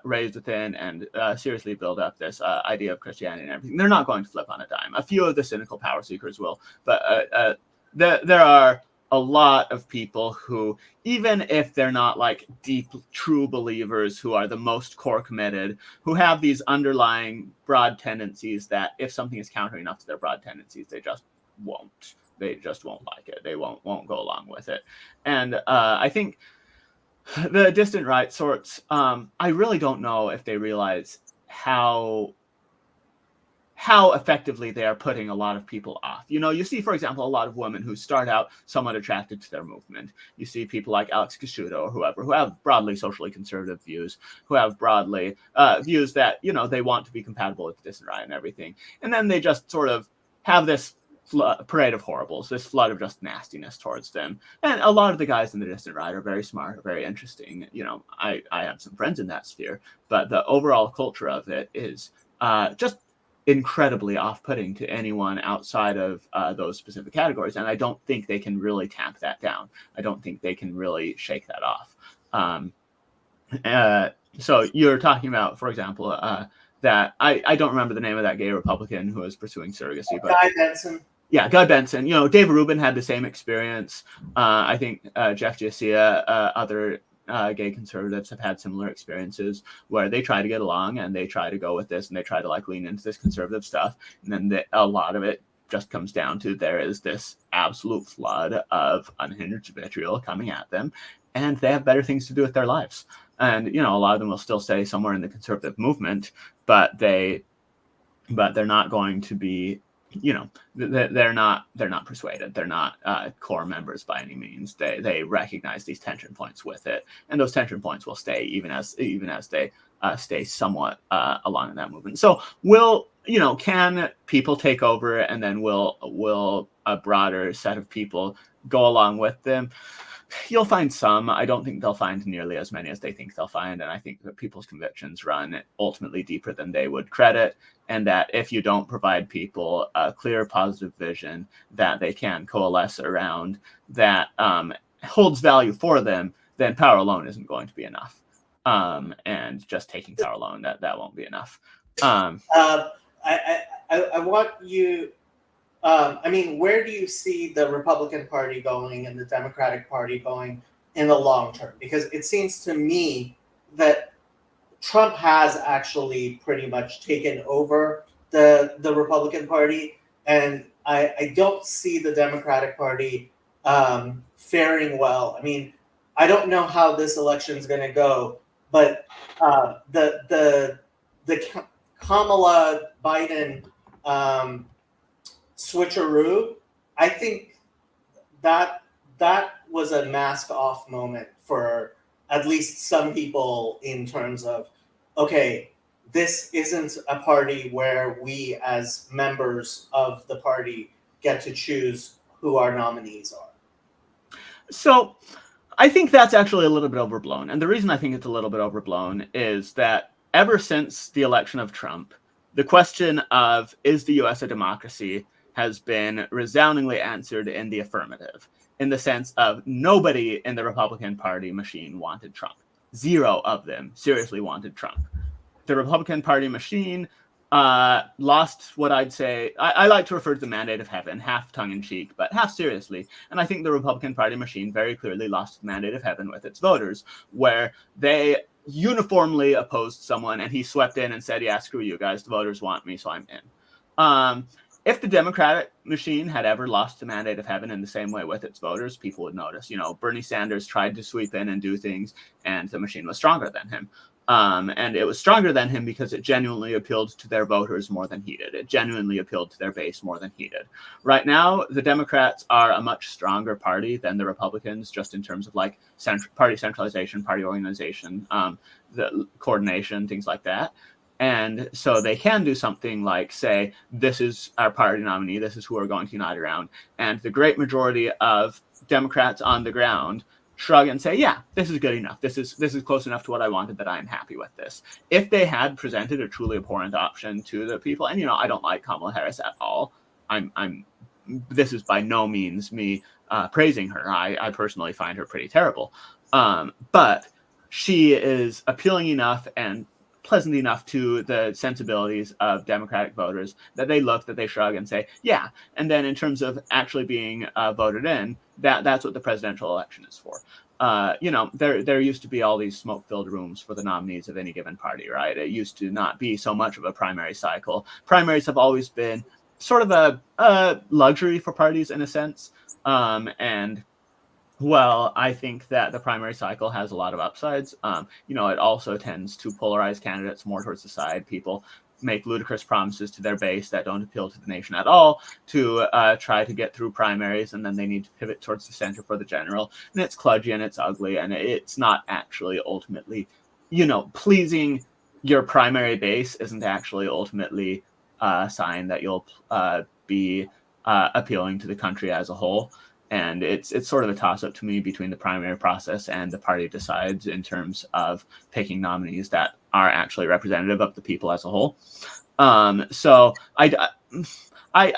raised within and seriously build up this idea of Christianity and everything, they're not going to flip on a dime. A few of the cynical power seekers will, but there are a lot of people who, even if they're not like deep, true believers who are the most core committed, who have these underlying broad tendencies that if something is counter enough to their broad tendencies, they just won't. They just won't like it. They won't go along with it. And I think the distant right sorts, I really don't know if they realize how effectively they are putting a lot of people off. You see, for example, a lot of women who start out somewhat attracted to their movement. You see people like Alex Casciuto or whoever, who have broadly socially conservative views, who have broadly views that, they want to be compatible with the distant right and everything. And then they just sort of have this parade of horribles, this flood of just nastiness towards them. And a lot of the guys in the distant right are very smart, very interesting. I have some friends in that sphere, but the overall culture of it is just incredibly off-putting to anyone outside of those specific categories. And I don't think they can really tamp that down. I don't think they can really shake that off. So you're talking about, for example, that I don't remember the name of that gay Republican who was pursuing surrogacy, but Guy Benson. Yeah, Guy Benson. David Rubin had the same experience. I think Jeff Jasiah, other gay conservatives have had similar experiences where they try to get along and they try to go with this and they try to lean into this conservative stuff. And then a lot of it just comes down to there is this absolute flood of unhinged vitriol coming at them, and they have better things to do with their lives. And, a lot of them will still stay somewhere in the conservative movement, but they're not going to be, they're not persuaded. They're not core members by any means. They recognize these tension points with it, and those tension points will stay even as they stay somewhat along in that movement. So can people take over, and then will a broader set of people go along with them? You'll find some. I don't think they'll find nearly as many as they think they'll find. And I think that people's convictions run ultimately deeper than they would credit. And that if you don't provide people a clear, positive vision that they can coalesce around that holds value for them, then power alone isn't going to be enough. And just taking power alone, that won't be enough. I want you... where do you see the Republican Party going and the Democratic Party going in the long term? Because it seems to me that Trump has actually pretty much taken over the Republican Party, and I don't see the Democratic Party faring well. I don't know how this election is going to go, but the Kamala Biden switcheroo, I think that was a mask off moment for at least some people in terms of, okay, this isn't a party where we as members of the party get to choose who our nominees are. So I think that's actually a little bit overblown. And the reason I think it's a little bit overblown is that ever since the election of Trump, the question of, is the US a democracy, has been resoundingly answered in the affirmative, in the sense of nobody in the Republican Party machine wanted Trump. Zero of them seriously wanted Trump. The Republican Party machine lost what I'd say, I like to refer to the mandate of heaven, half tongue-in-cheek, but half seriously. And I think the Republican Party machine very clearly lost the mandate of heaven with its voters, where they uniformly opposed someone, and he swept in and said, yeah, screw you guys, the voters want me, so I'm in. If the Democratic machine had ever lost the mandate of heaven in the same way with its voters, people would notice. Bernie Sanders tried to sweep in and do things, and the machine was stronger than him. And it was stronger than him because it genuinely appealed to their voters more than he did. It genuinely appealed to their base more than he did. Right now, the Democrats are a much stronger party than the Republicans, just in terms of like party centralization, party organization, the coordination, things like that. And so they can do something like say, this is our party nominee, this is who we're going to unite around. And the great majority of Democrats on the ground shrug and say, yeah, this is good enough. This is close enough to what I wanted that I'm happy with this. If they had presented a truly abhorrent option to the people, and I don't like Kamala Harris at all. This is by no means me praising her. I personally find her pretty terrible. But she is appealing enough and pleasant enough to the sensibilities of Democratic voters that they look, that they shrug and say, yeah. And then in terms of actually being voted in, that's what the presidential election is for. There used to be all these smoke-filled rooms for the nominees of any given party, right? It used to not be so much of a primary cycle. Primaries have always been sort of a luxury for parties in a sense. Well, I think that the primary cycle has a lot of upsides. It also tends to polarize candidates more towards the side. People make ludicrous promises to their base that don't appeal to the nation at all to try to get through primaries, and then they need to pivot towards the center for the general. And it's kludgy and it's ugly, and it's not actually ultimately, pleasing your primary base isn't actually ultimately a sign that you'll be appealing to the country as a whole. And it's sort of a toss-up to me between the primary process and the party decides in terms of picking nominees that are actually representative of the people as a whole. So I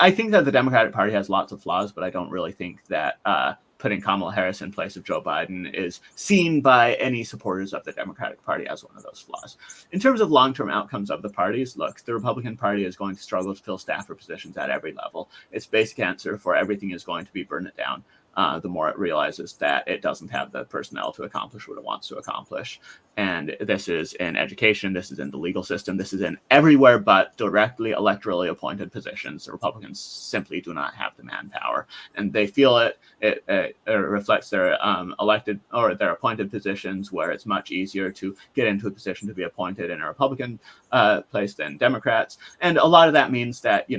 think that the Democratic Party has lots of flaws, but I don't really think that putting Kamala Harris in place of Joe Biden is seen by any supporters of the Democratic Party as one of those flaws. In terms of long-term outcomes of the parties, look, the Republican Party is going to struggle to fill staffer positions at every level. Its basic answer for everything is going to be burn it down. The more it realizes that it doesn't have the personnel to accomplish what it wants to accomplish. And this is in education, this is in the legal system, this is in everywhere but directly electorally appointed positions. The Republicans simply do not have the manpower, and they feel it reflects their elected or their appointed positions, where it's much easier to get into a position to be appointed in a Republican place than Democrats. And a lot of that means that,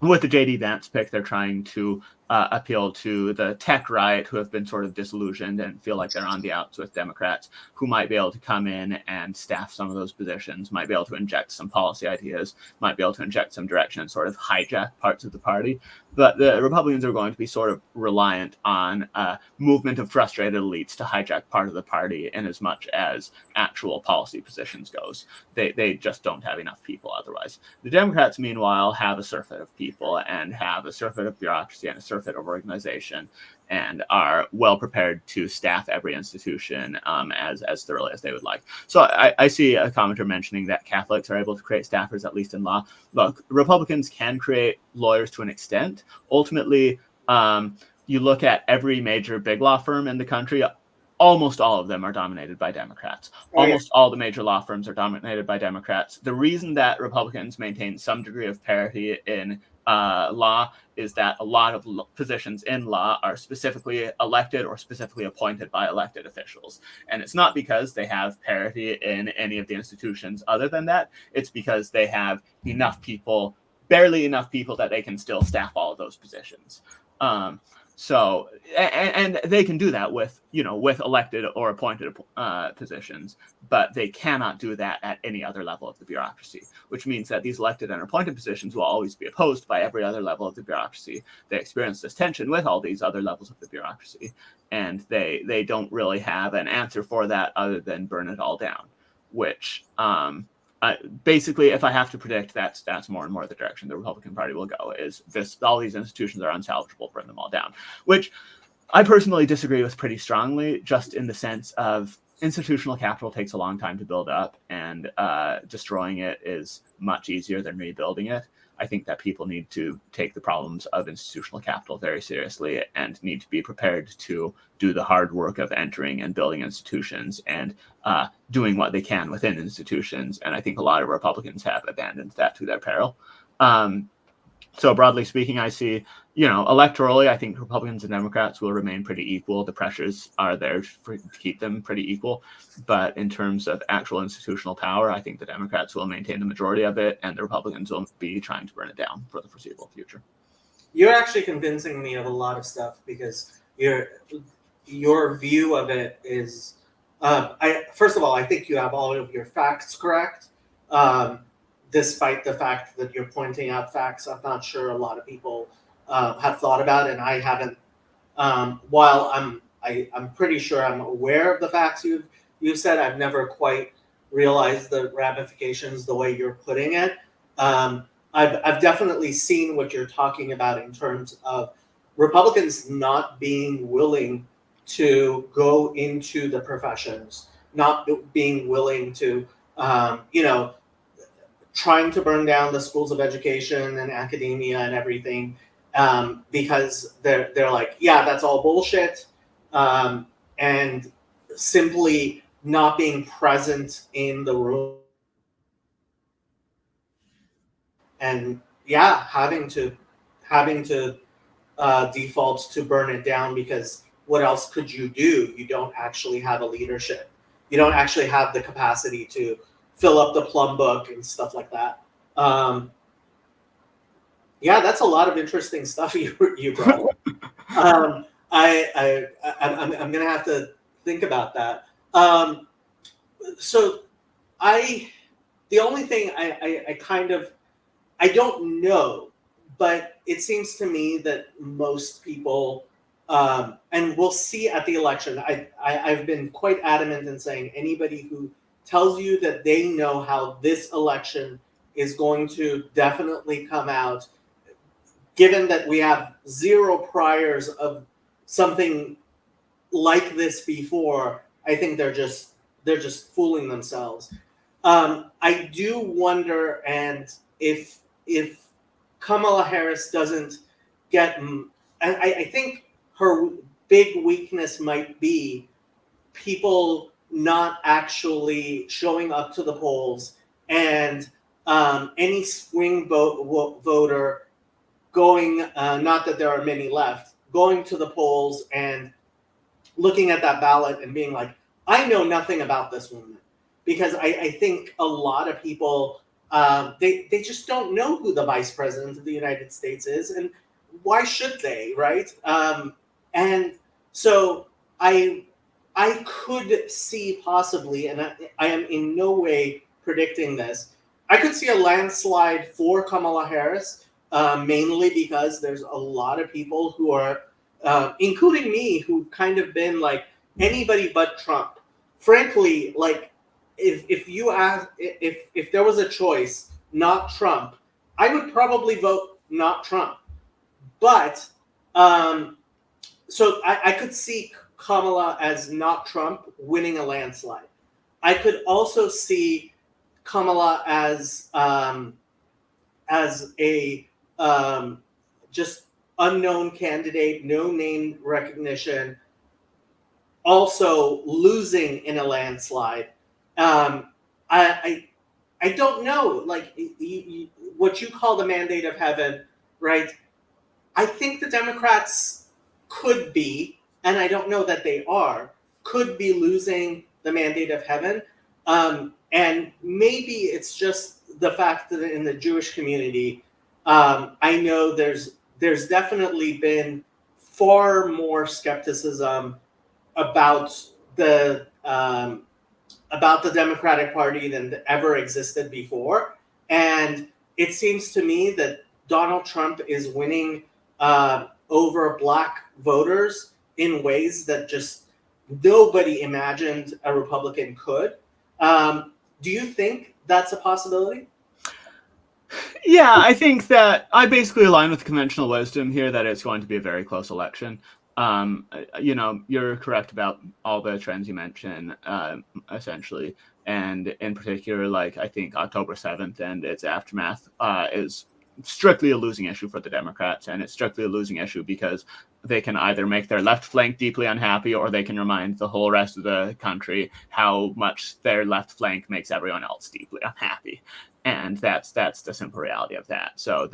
with the J.D. Vance pick, they're trying to appeal to the tech right who have been sort of disillusioned and feel like they're on the outs with Democrats, who might be able to come in and staff some of those positions, might be able to inject some policy ideas, might be able to inject some direction and sort of hijack parts of the party. But the Republicans are going to be sort of reliant on a movement of frustrated elites to hijack part of the party in as much as actual policy positions goes. They just don't have enough people otherwise. The Democrats, meanwhile, have a surfeit of people and have a surfeit of bureaucracy and a surfeit of organization, and are well prepared to staff every institution as thoroughly as they would like. So I see a commenter mentioning that Catholics are able to create staffers, at least in law. Look, Republicans can create lawyers to an extent. Ultimately, you look at every major big law firm in the country, almost all of them are dominated by Democrats. Almost all the major law firms are dominated by Democrats. The reason that Republicans maintain some degree of parity in law is that a lot of positions in law are specifically elected or specifically appointed by elected officials. And it's not because they have parity in any of the institutions other than that. It's because they have enough people, barely enough people, that they can still staff all of those positions. So, and they can do that with elected or appointed positions, but they cannot do that at any other level of the bureaucracy, which means that these elected and appointed positions will always be opposed by every other level of the bureaucracy. They experience this tension with all these other levels of the bureaucracy, and they don't really have an answer for that other than burn it all down, which basically, if I have to predict, that's more and more the direction the Republican Party will go, is this: all these institutions are unsalvageable, burn them all down, which I personally disagree with pretty strongly, just in the sense of institutional capital takes a long time to build up, and destroying it is much easier than rebuilding it. I think that people need to take the problems of institutional capital very seriously and need to be prepared to do the hard work of entering and building institutions and doing what they can within institutions. And I think a lot of Republicans have abandoned that to their peril. So broadly speaking, I see, electorally, I think Republicans and Democrats will remain pretty equal. The pressures are there to keep them pretty equal. But in terms of actual institutional power, I think the Democrats will maintain the majority of it, and the Republicans will be trying to burn it down for the foreseeable future. You're actually convincing me of a lot of stuff, because your view of it is, first of all, I think you have all of your facts correct. Despite the fact that you're pointing out facts I'm not sure a lot of people have thought about, and I haven't. While I'm pretty sure I'm aware of the facts you've said, I've never quite realized the ramifications the way you're putting it. I've definitely seen what you're talking about in terms of Republicans not being willing to go into the professions, not being willing to, trying to burn down the schools of education and academia and everything, because they're like, yeah, that's all bullshit, and simply not being present in the room, and having to default to burn it down, because what else could you do? You don't actually have a leadership. You don't actually have the capacity to fill up the plum book and stuff like that. That's a lot of interesting stuff you brought up. I'm gonna have to think about that. So the only thing I don't know, but it seems to me that most people, and we'll see at the election. I've been quite adamant in saying anybody who tells you that they know how this election is going to definitely come out, given that we have zero priors of something like this before, I think they're just fooling themselves. I do wonder, and if Kamala Harris doesn't get, I think her big weakness might be people not actually showing up to the polls, and any swing voter going, not that there are many left, going to the polls and looking at that ballot and being like, I know nothing about this woman. Because I think a lot of people, they just don't know who the vice president of the United States is, and why should they, right? And so I could see possibly, and I am in no way predicting this, I could see a landslide for Kamala Harris, mainly because there's a lot of people who are, including me, who kind of been like anybody but Trump. Frankly, like if you ask, if there was a choice, not Trump, I would probably vote not Trump. But so I could see Kamala as not Trump winning a landslide. I could also see Kamala as a just unknown candidate, no name recognition, also losing in a landslide. I don't know, like what you call the mandate of heaven, right? I think the Democrats could be, and I don't know that they are, could be losing the mandate of heaven. And maybe it's just the fact that in the Jewish community, I know there's definitely been far more skepticism about the Democratic Party than ever existed before. And it seems to me that Donald Trump is winning over Black voters in ways that just nobody imagined a Republican could. Do you think that's a possibility? Yeah, I think that I basically align with conventional wisdom here that it's going to be a very close election. You're correct about all the trends you mentioned, essentially. And in particular, like, I think October 7th and its aftermath is strictly a losing issue for the Democrats. And it's strictly a losing issue because they can either make their left flank deeply unhappy, or they can remind the whole rest of the country how much their left flank makes everyone else deeply unhappy. And that's the simple reality of that. So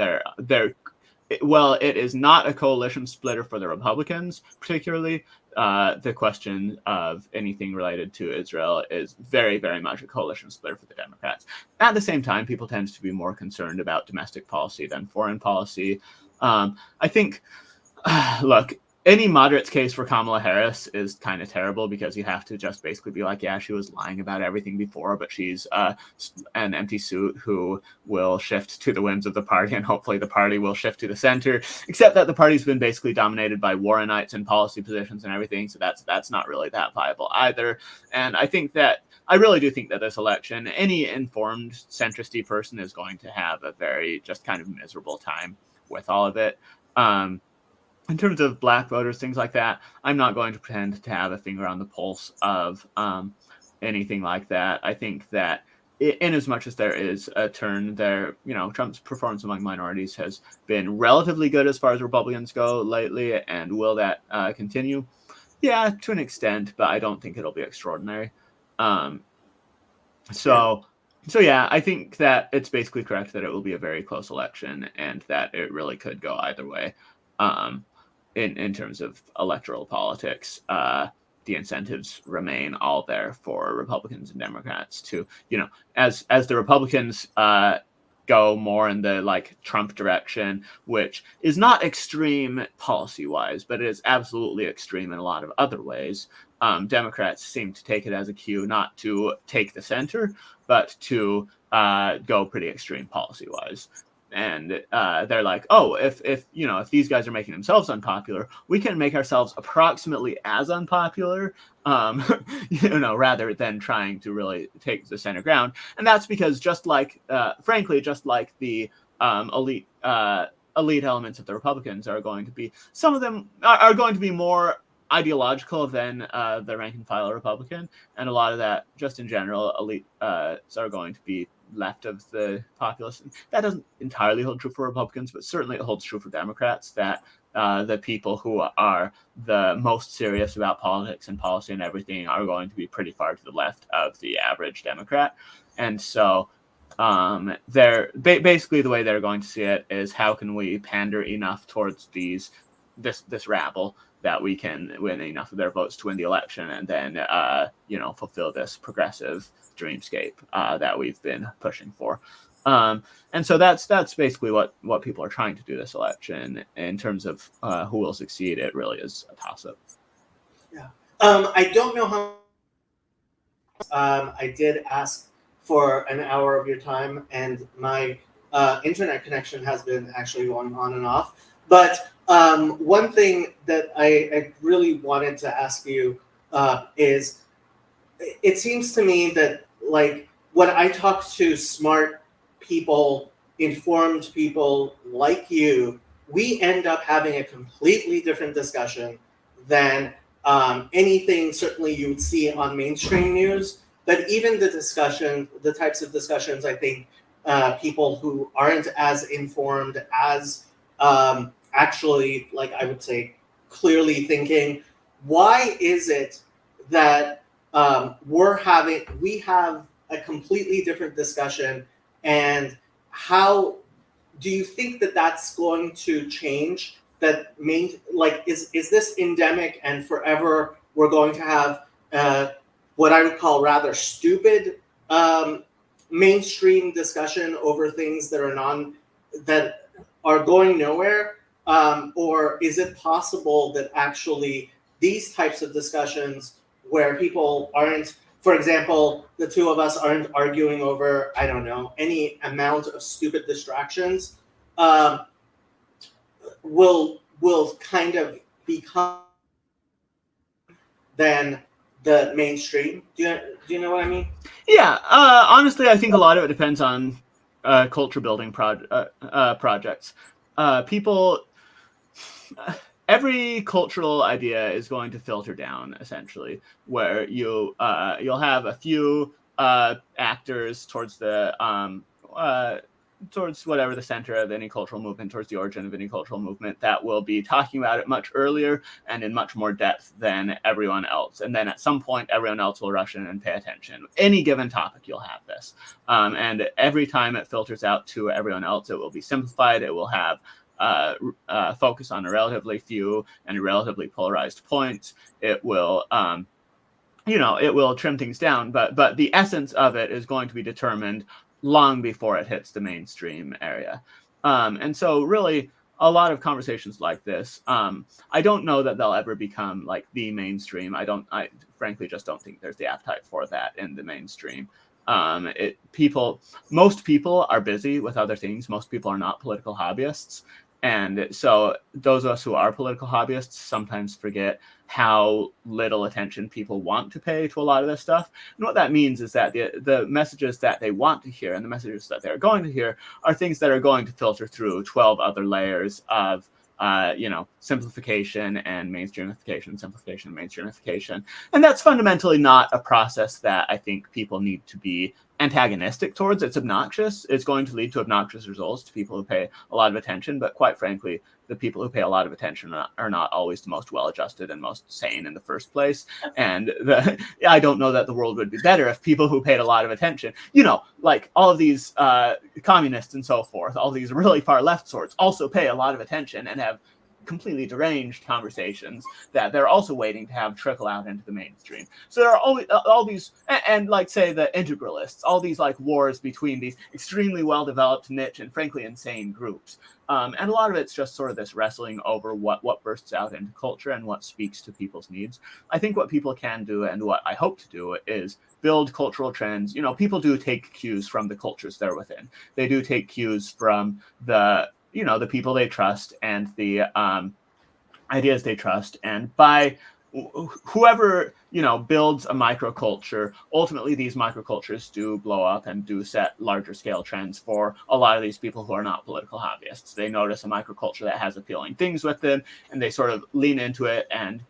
well, it is not a coalition splitter for the Republicans, particularly. The question of anything related to Israel is very, very much a coalition splitter for the Democrats. At the same time, people tend to be more concerned about domestic policy than foreign policy. I think, look, any moderate's case for Kamala Harris is kind of terrible because you have to just basically be like, yeah, she was lying about everything before, but she's an empty suit who will shift to the whims of the party, and hopefully the party will shift to the center, except that the party's been basically dominated by Warrenites and policy positions and everything, so that's not really that viable either. And I really do think that this election, any informed centristy person is going to have a very just kind of miserable time with all of it. In terms of black voters, things like that, I'm not going to pretend to have a finger on the pulse of anything like that. I think that in as much as there is a turn there, Trump's performance among minorities has been relatively good as far as Republicans go lately. And will that continue? Yeah, to an extent, but I don't think it'll be extraordinary. So yeah, I think that it's basically correct that it will be a very close election and that it really could go either way. In terms of electoral politics, the incentives remain all there for Republicans and Democrats to, as the Republicans go more in the like Trump direction, which is not extreme policy wise, but it is absolutely extreme in a lot of other ways. Democrats seem to take it as a cue not to take the center, but to go pretty extreme policy wise. And they're like, oh, if these guys are making themselves unpopular, we can make ourselves approximately as unpopular, rather than trying to really take the center ground. And that's because frankly, just like the elite elements of the Republicans are going to be, some of them are going to be more ideological than the rank and file Republican, and a lot of that, just in general, elite are going to be left of the populace. That doesn't entirely hold true for Republicans, but certainly it holds true for Democrats, that the people who are the most serious about politics and policy and everything are going to be pretty far to the left of the average Democrat. And so they're basically, the way they're going to see it is, how can we pander enough towards this rabble that we can win enough of their votes to win the election, and then fulfill this progressive dreamscape that we've been pushing for. And so that's basically what people are trying to do this election. In terms of who will succeed, it really is a toss-up. Yeah. I don't know how. I did ask for an hour of your time, and my internet connection has been actually going on and off. But one thing that I really wanted to ask you is, it seems to me that, like, when I talk to smart people, informed people like you, we end up having a completely different discussion than anything certainly you would see on mainstream news. But even the types of discussions, I think people who aren't as informed, as actually, like, I would say, clearly thinking, why is it that we have a completely different discussion, and how do you think that that's going to change? That is this endemic, and forever we're going to have what I would call rather stupid mainstream discussion over things that are going nowhere? Or is it possible that actually these types of discussions, where people aren't, for example, the two of us aren't arguing over, I don't know, any amount of stupid distractions, will kind of become then the mainstream? Do you know what I mean? Yeah, honestly, I think a lot of it depends on culture building projects. People, every cultural idea is going to filter down, essentially, where you'll have a few actors towards the towards whatever the center of any cultural movement, towards the origin of any cultural movement, that will be talking about it much earlier and in much more depth than everyone else. And then at some point, everyone else will rush in and pay attention. Any given topic, you'll have this. And every time it filters out to everyone else, it will be simplified. It will have focus on a relatively few and relatively polarized points. It will it will trim things down, but the essence of it is going to be determined long before it hits the mainstream area. And so really a lot of conversations like this, I don't know that they'll ever become like the mainstream. I frankly just don't think there's the appetite for that in the mainstream. Most people are busy with other things. Most people are not political hobbyists. And so those of us who are political hobbyists sometimes forget how little attention people want to pay to a lot of this stuff. And what that means is that the messages that they want to hear and the messages that they're going to hear are things that are going to filter through 12 other layers of simplification and mainstreamification, simplification and mainstreamification. And that's fundamentally not a process that I think people need to be antagonistic towards. It's obnoxious. It's going to lead to obnoxious results to people who pay a lot of attention. But quite frankly, the people who pay a lot of attention are not always the most well-adjusted and most sane in the first place. And I don't know that the world would be better if people who paid a lot of attention, like all of these communists and so forth, all these really far left sorts also pay a lot of attention and have completely deranged conversations that they're also waiting to have trickle out into the mainstream. So there are all these, and like say the integralists, all these like wars between these extremely well-developed niche and frankly insane groups. And a lot of it's just sort of this wrestling over what bursts out into culture and what speaks to people's needs. I think what people can do and what I hope to do is build cultural trends. People do take cues from the cultures they're within. They do take cues from the people they trust and the ideas they trust. And by whoever, builds a microculture, ultimately these microcultures do blow up and do set larger scale trends for a lot of these people who are not political hobbyists. They notice a microculture that has appealing things with them, and they sort of lean into it and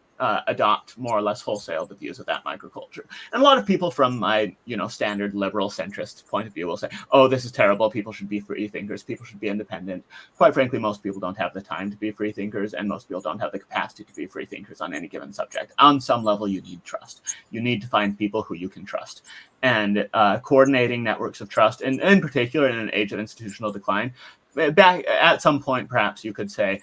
adopt more or less wholesale the views of that microculture. And a lot of people from my, standard liberal centrist point of view will say, oh, this is terrible. People should be free thinkers. People should be independent. Quite frankly, most people don't have the time to be free thinkers, and most people don't have the capacity to be free thinkers on any given subject. On some level, you need trust. You need to find people who you can trust. And coordinating networks of trust, and in particular in an age of institutional decline, back at some point, perhaps you could say,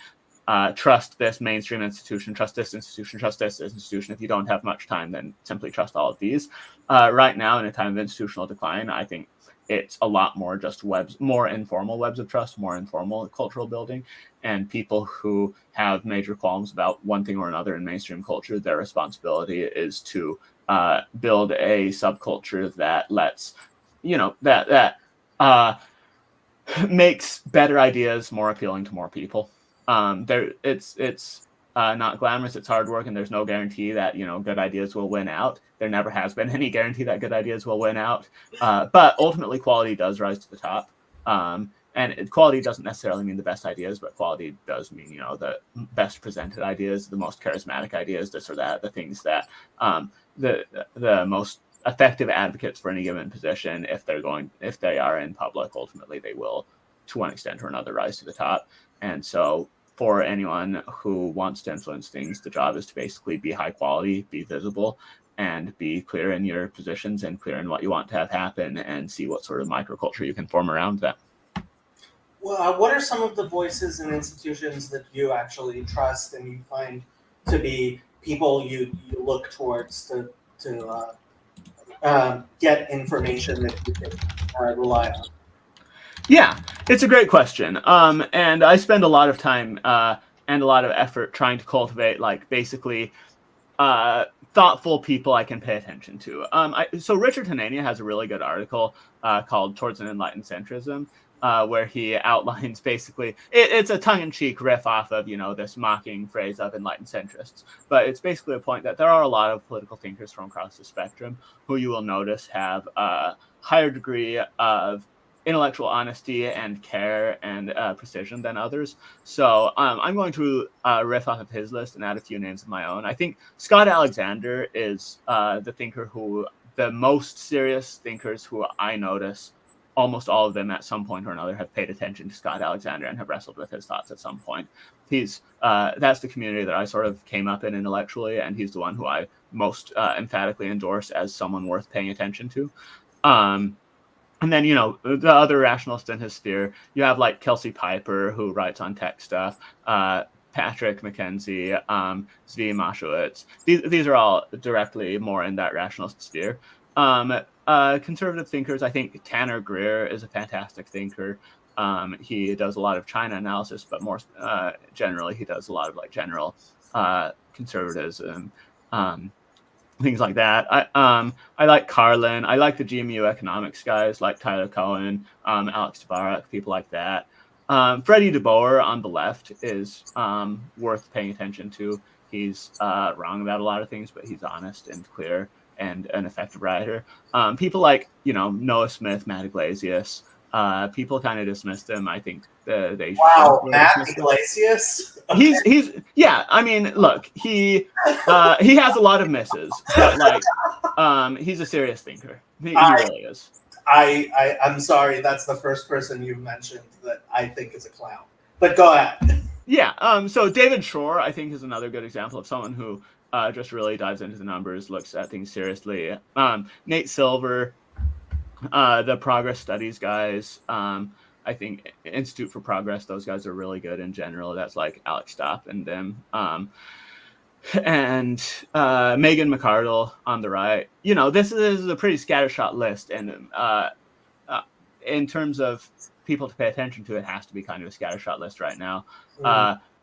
trust this mainstream institution, trust this institution, trust this institution. If you don't have much time, then simply trust all of these. Right now, in a time of institutional decline, I think it's a lot more just more informal webs of trust, more informal cultural building. And people who have major qualms about one thing or another in mainstream culture, their responsibility is to build a subculture that lets, that makes better ideas more appealing to more people. It's not glamorous. It's hard work, and there's no guarantee that good ideas will win out. There never has been any guarantee that good ideas will win out. But ultimately, quality does rise to the top. And quality doesn't necessarily mean the best ideas, but quality does mean the best presented ideas, the most charismatic ideas, this or that, the things that the most effective advocates for any given position, if they are in public, ultimately they will, to one extent or another, rise to the top. And so for anyone who wants to influence things, the job is to basically be high quality, be visible, and be clear in your positions and clear in what you want to have happen, and see what sort of microculture you can form around that. Well, what are some of the voices and institutions that you actually trust and you find to be people you look towards to get information that you can rely on? Yeah, it's a great question. And I spend a lot of time and a lot of effort trying to cultivate, basically thoughtful people I can pay attention to. So Richard Hanania has a really good article called Towards an Enlightened Centrism, where he outlines basically, it's a tongue-in-cheek riff off of, this mocking phrase of enlightened centrists. But it's basically a point that there are a lot of political thinkers from across the spectrum who you will notice have a higher degree of intellectual honesty and care and precision than others. So I'm going to riff off of his list and add a few names of my own. I think Scott Alexander is the most serious thinkers who I notice. Almost all of them at some point or another have paid attention to Scott Alexander and have wrestled with his thoughts at some point. That's the community that I sort of came up in intellectually, and he's the one who I most emphatically endorse as someone worth paying attention to. And then, the other rationalists in his sphere, you have like Kelsey Piper, who writes on tech stuff, Patrick McKenzie, Zvi Mashowitz. These are all directly more in that rationalist sphere. Conservative thinkers, I think Tanner Greer is a fantastic thinker. He does a lot of China analysis, but more generally, he does a lot of like general conservatism, things like that. I like Carlin. I like the GMU economics guys like Tyler Cohen, Alex Tabarrok, people like that. Freddie DeBoer on the left is worth paying attention to. He's wrong about a lot of things, but he's honest and clear and an effective writer. People like, Noah Smith, Matt Iglesias, people kind of dismissed him. I think they Matt Iglesias. Okay. He's yeah. I mean, look, he has a lot of misses, but like, he's a serious thinker. He really is. I'm sorry, that's the first person you mentioned that I think is a clown. But go ahead. Yeah. So David Shore, I think, is another good example of someone who just really dives into the numbers, looks at things seriously. Nate Silver, the Progress Studies guys. I think Institute for Progress, those guys are really good in general. That's like Alex Stopp and them. And Megan McArdle on the right. This is a pretty scattershot list. And in terms of people to pay attention to, it has to be kind of a scattershot list right now.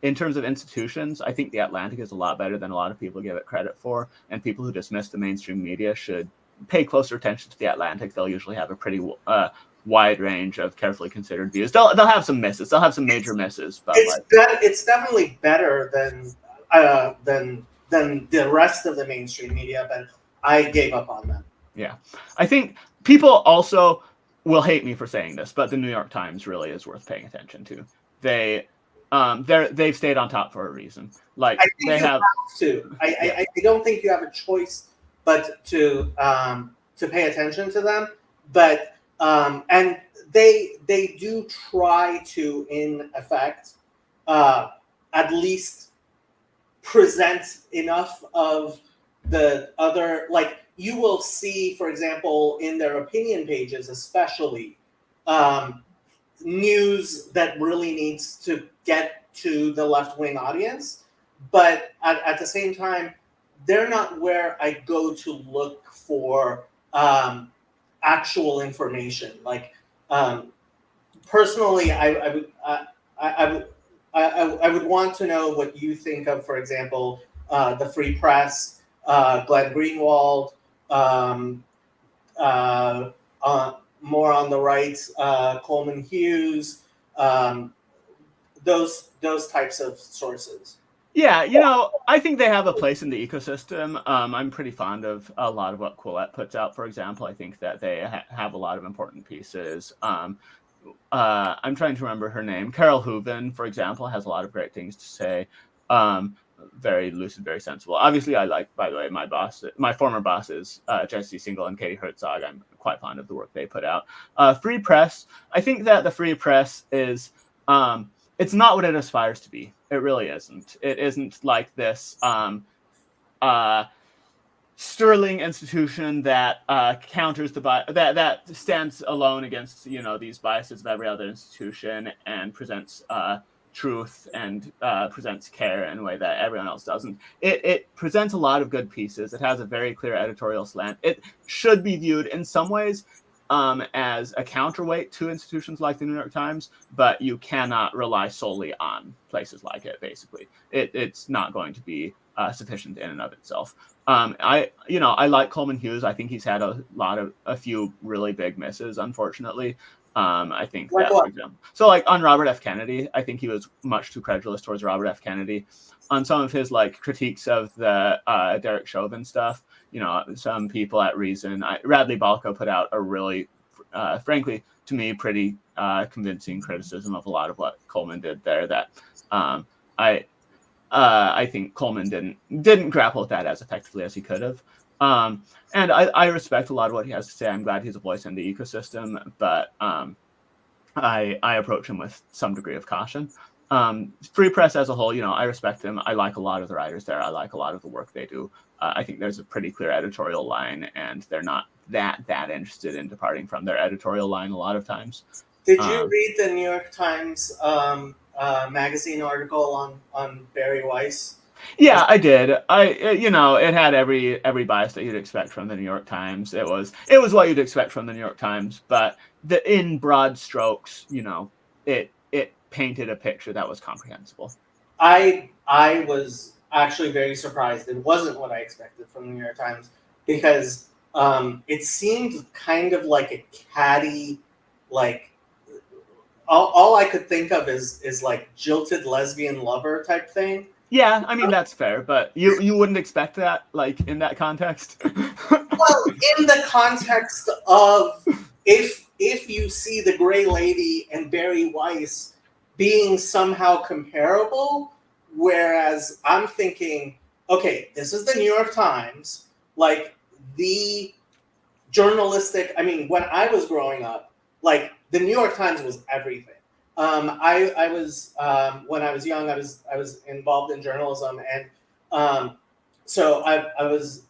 In terms of institutions, I think The Atlantic is a lot better than a lot of people give it credit for. And people who dismiss the mainstream media should pay closer attention to The Atlantic. They'll usually have a pretty wide range of carefully considered views. They'll have some misses. They'll have some major misses, but it's definitely better than the rest of the mainstream media. But I gave up on them. Yeah, I think people also will hate me for saying this, but the New York Times really is worth paying attention to. They've stayed on top for a reason. Like I think have to. I don't think you have a choice but to pay attention to them. But and they do try to, in effect, at least present enough of the other, like you will see, for example, in their opinion pages, especially news that really needs to get to the left-wing audience. But at the same time, they're not where I go to look for actual information. Like personally, I would want to know what you think of, for example, the Free Press, Glenn Greenwald, more on the right, Coleman Hughes, those types of sources. Yeah, I think they have a place in the ecosystem. I'm pretty fond of a lot of what Quillette puts out, for example. I think that they have a lot of important pieces. I'm trying to remember her name. Carol Hooven, for example, has a lot of great things to say. Very lucid, very sensible. Obviously, I like, by the way, my former bosses, Jesse Singal and Katie Herzog. I'm quite fond of the work they put out. Free Press, I think that the Free Press is... it's not what it aspires to be. It really isn't. It isn't like this sterling institution that counters that stands alone against these biases of every other institution and presents truth and presents care in a way that everyone else doesn't. It presents a lot of good pieces. It has a very clear editorial slant. It should be viewed in some ways as a counterweight to institutions like the New York Times, but you cannot rely solely on places like it. Basically, it's not going to be sufficient in and of itself. I like Coleman Hughes. I think he's had a few really big misses, unfortunately. I think that, for example, so like on Robert F. Kennedy, I think he was much too credulous towards Robert F. Kennedy. On some of his like critiques of the Derek Chauvin stuff, some people at Reason, Radley Balco put out a really frankly, to me, pretty convincing criticism of a lot of what Coleman did there. That I think Coleman didn't grapple with that as effectively as he could have. And I respect a lot of what he has to say. I'm glad he's a voice in the ecosystem, but I approach him with some degree of caution. Free Press as a whole, I respect him. I like a lot of the writers there. I like a lot of the work they do. I think there's a pretty clear editorial line, and they're not that interested in departing from their editorial line a lot of times. Did you read the New York Times magazine article on Barry Weiss? Yeah, I did. It had every bias that you'd expect from the New York Times. It was what you'd expect from the New York Times, but in broad strokes, it painted a picture that was comprehensible. I was actually very surprised. It wasn't what I expected from the New York Times, because it seemed kind of like a catty, like all I could think of is like jilted lesbian lover type thing. Yeah, I mean, that's fair, but you wouldn't expect that, like, in that context? Well, in the context of if you see the Gray Lady and Barry Weiss being somehow comparable, whereas I'm thinking, okay, this is the New York Times, like the journalistic, I mean, when I was growing up, like the New York Times was everything. I was when I was young, I was involved in journalism, and so I was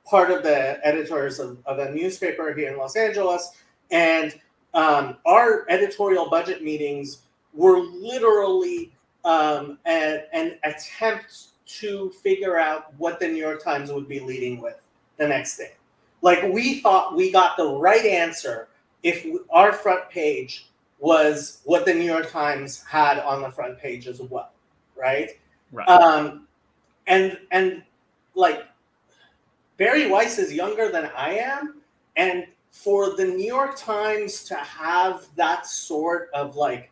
part of the editors of a newspaper here in Los Angeles, and our editorial budget meetings were literally an attempt to figure out what the New York Times would be leading with the next day. Like, we thought we got the right answer if our front page was what the New York Times had on the front page as well, right? Right. And like, Barry Weiss is younger than I am, and for the New York Times to have that sort of like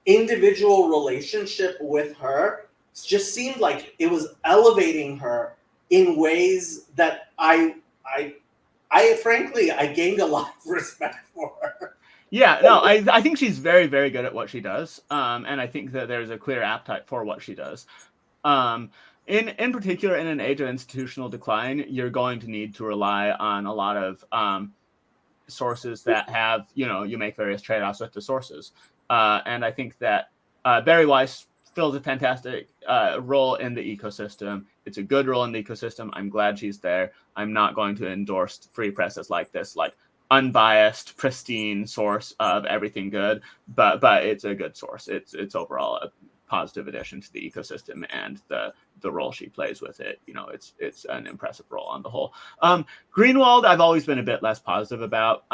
individual relationship with her just seemed like it was elevating her in ways that I frankly gained a lot of respect for her. Yeah, no, I think she's very, very good at what she does, and I think that there's a clear appetite for what she does. In particular, in an age of institutional decline, you're going to need to rely on a lot of sources that have, you make various trade-offs with the sources. And I think that Barry Weiss fills a fantastic role in the ecosystem. It's a good role in the ecosystem. I'm glad she's there. I'm not going to endorse free presses like this, like unbiased, pristine source of everything good, but it's a good source. It's overall a positive addition to the ecosystem, and the role she plays with it, it's an impressive role on the whole. Greenwald, I've always been a bit less positive about.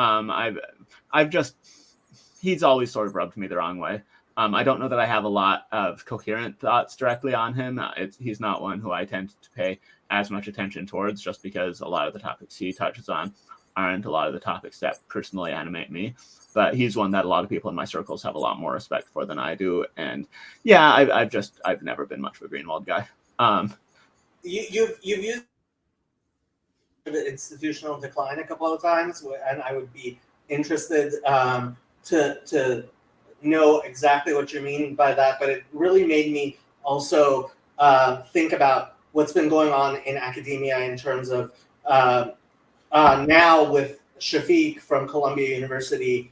He's always sort of rubbed me the wrong way. I don't know that I have a lot of coherent thoughts directly on him. He's not one who I tend to pay as much attention towards, just because a lot of the topics he touches on aren't a lot of the topics that personally animate me. But he's one that a lot of people in my circles have a lot more respect for than I do. And yeah, I've never been much of a Greenwald guy. You've used the institutional decline a couple of times, and I would be interested to know exactly what you mean by that. But it really made me also think about what's been going on in academia in terms of now with Shafiq from Columbia University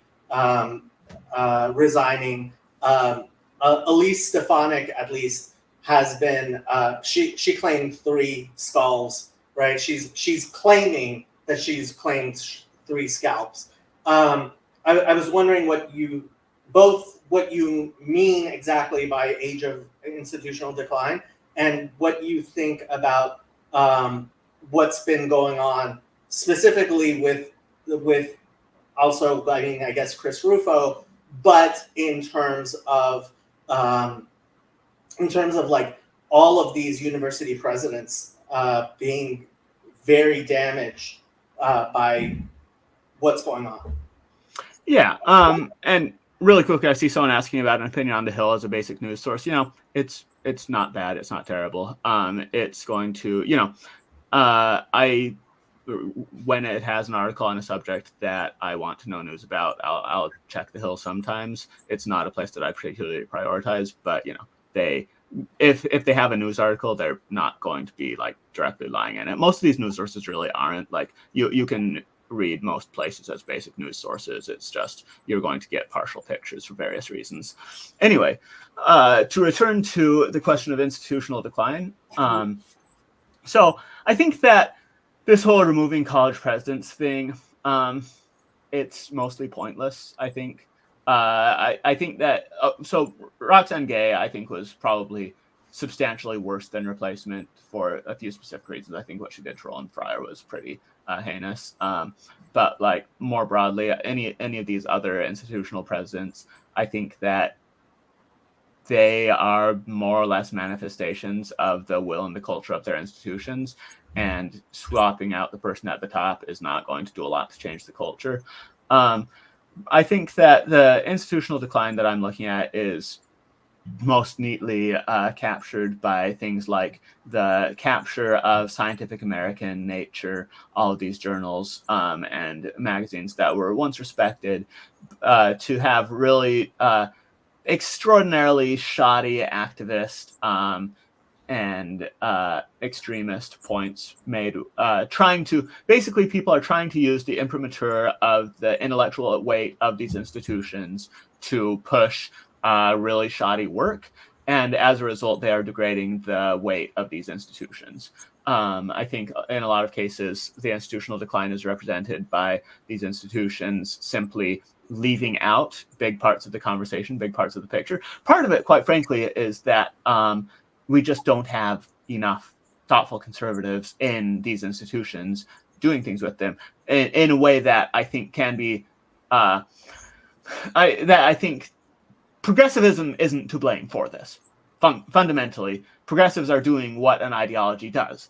resigning. Elise Stefanik, at least, has been she claimed 3 skulls, right? She's claiming that she's claimed 3 scalps. I was wondering what you mean exactly by age of institutional decline, and what you think about what's been going on specifically with also, I mean, I guess Chris Rufo, but in terms of like all of these university presidents being very damaged by what's going on. Yeah, and really quickly, I see someone asking about an opinion on the Hill as a basic news source. It's not bad. It's not terrible. It's going to, I when it has an article on a subject that I want to know news about, I'll check the Hill sometimes. It's not a place that I particularly prioritize, but if they have a news article, they're not going to be like directly lying in it. Most of these news sources really aren't. Like you can read most places as basic news sources. It's just you're going to get partial pictures for various reasons. Anyway, to return to the question of institutional decline. So I think that this whole removing college presidents thing, it's mostly pointless, I think. I think that, so Roxane Gay, I think, was probably substantially worse than replacement for a few specific reasons. I think what she did to Roland Fryer was pretty heinous. But like more broadly, any of these other institutional presidents, I think that they are more or less manifestations of the will and the culture of their institutions, and swapping out the person at the top is not going to do a lot to change the culture. I think that the institutional decline that I'm looking at is most neatly captured by things like the capture of Scientific American, Nature, all of these journals and magazines that were once respected to have really extraordinarily shoddy activist and extremist points made, people are trying to use the imprimatur of the intellectual weight of these institutions to push really shoddy work. And as a result, they are degrading the weight of these institutions. I think in a lot of cases, the institutional decline is represented by these institutions simply leaving out big parts of the conversation, big parts of the picture. Part of it, quite frankly, is that we just don't have enough thoughtful conservatives in these institutions doing things with them in a way that I think can be, I think progressivism isn't to blame for this. Fundamentally, progressives are doing what an ideology does.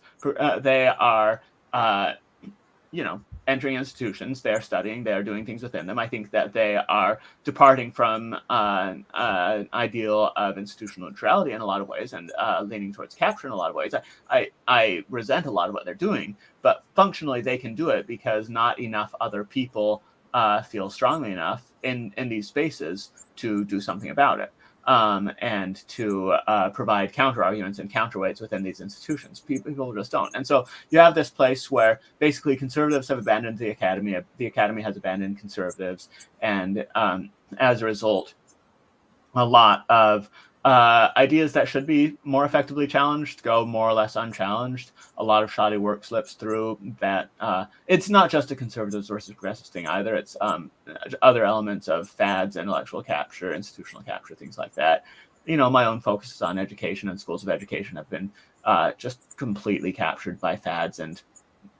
They are, entering institutions, they are studying, they are doing things within them. I think that they are departing from an ideal of institutional neutrality in a lot of ways, and leaning towards capture in a lot of ways. I resent a lot of what they're doing, but functionally they can do it because not enough other people feel strongly enough in these spaces to do something about it. And to provide counter arguments and counterweights within these institutions. People just don't. And so you have this place where basically conservatives have abandoned the academy has abandoned conservatives, and as a result, a lot of ideas that should be more effectively challenged go more or less unchallenged. A lot of shoddy work slips through that. It's not just a conservatives versus progressives thing either. It's other elements of fads, intellectual capture, institutional capture, things like that. My own focus is on education, and schools of education have been just completely captured by fads and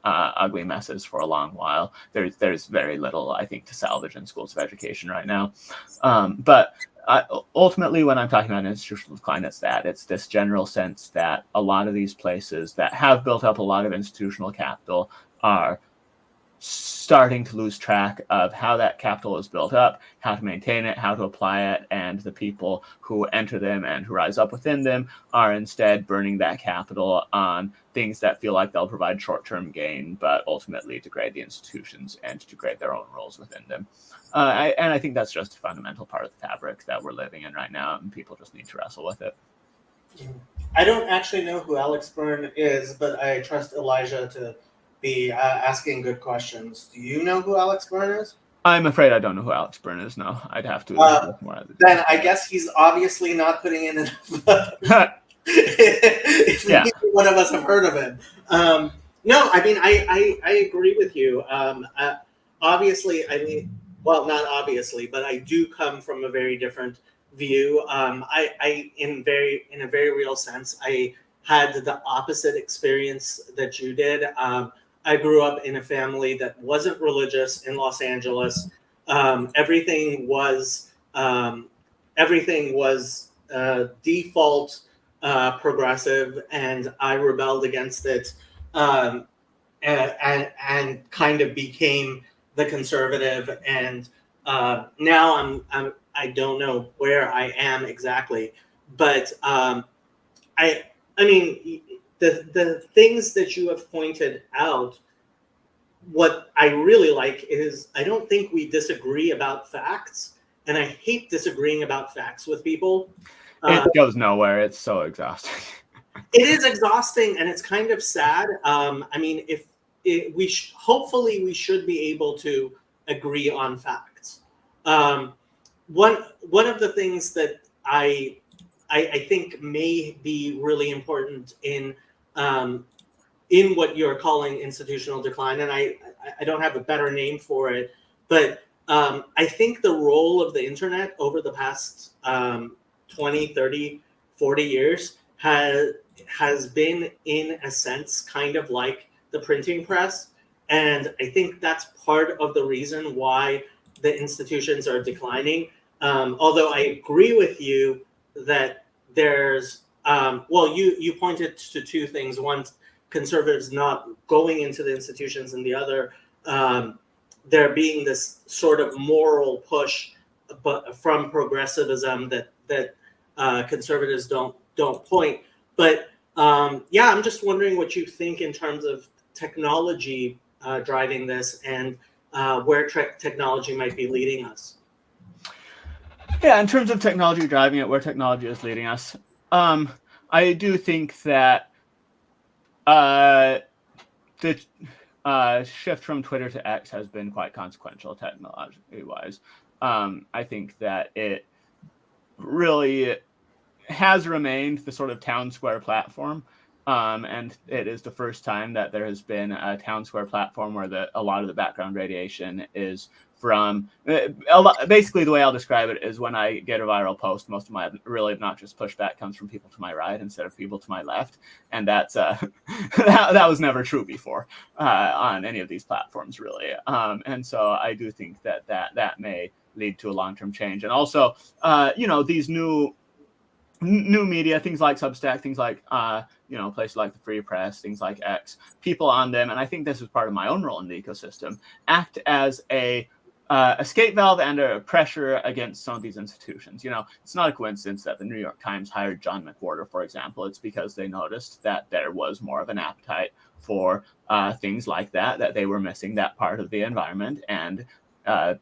ugly messes for a long while. There's very little, I think, to salvage in schools of education right now. But ultimately, when I'm talking about institutional decline, it's this general sense that a lot of these places that have built up a lot of institutional capital are starting to lose track of how that capital is built up, how to maintain it, how to apply it, and the people who enter them and who rise up within them are instead burning that capital on things that feel like they'll provide short-term gain, but ultimately degrade the institutions and degrade their own roles within them. And I think that's just a fundamental part of the fabric that we're living in right now, and people just need to wrestle with it. I don't actually know who Alex Byrne is, but I trust Elijah to be asking good questions. Do you know who Alex Byrne is? I'm afraid I don't know who Alex Byrne is, no. I'd have to look more at it. Then I guess he's obviously not putting in enough. If neither one of us have heard of him. No, I mean, I agree with you. Obviously, well, not obviously, but I do come from a very different view. In a very real sense, I had the opposite experience that you did. I grew up in a family that wasn't religious in Los Angeles. Everything was default progressive, and I rebelled against it, and kind of became the conservative. And now I don't know where I am exactly, but I mean, the things that you have pointed out what I really like is I don't think we disagree about facts, and I hate disagreeing about facts with people. It goes nowhere. It's so exhausting. It is exhausting, and it's kind of sad. I mean, if hopefully we should be able to agree on facts. One of the things that I think may be really important in what you're calling institutional decline, and I don't have a better name for it, but I think the role of the internet over the past 20, 30, 40 years has been, in a sense, kind of like the printing press. And I think that's part of the reason why the institutions are declining. Although I agree with you that there's, well, you pointed to two things. One, conservatives not going into the institutions, and the other, there being this sort of moral push but from progressivism that conservatives don't point. But yeah, I'm just wondering what you think in terms of technology driving this, and where technology might be leading us. Yeah, in terms of technology driving it, where technology is leading us, I do think that the shift from Twitter to X has been quite consequential technology-wise. I think that it really has remained the sort of town square platform, and it is the first time that there has been a town square platform where a lot of the background radiation is from basically the way I'll describe it is when I get a viral post, most of my really obnoxious pushback comes from people to my right instead of people to my left, and that's that was never true before on any of these platforms, really. And so I do think that may lead to a long-term change, and also these new media, things like Substack, things like places like the Free Press, things like X, people on them, and I think this is part of my own role in the ecosystem, act as a escape valve and a pressure against some of these institutions. It's not a coincidence that the New York Times hired John McWhorter, for example. It's because they noticed that there was more of an appetite for things like that they were missing that part of the environment, and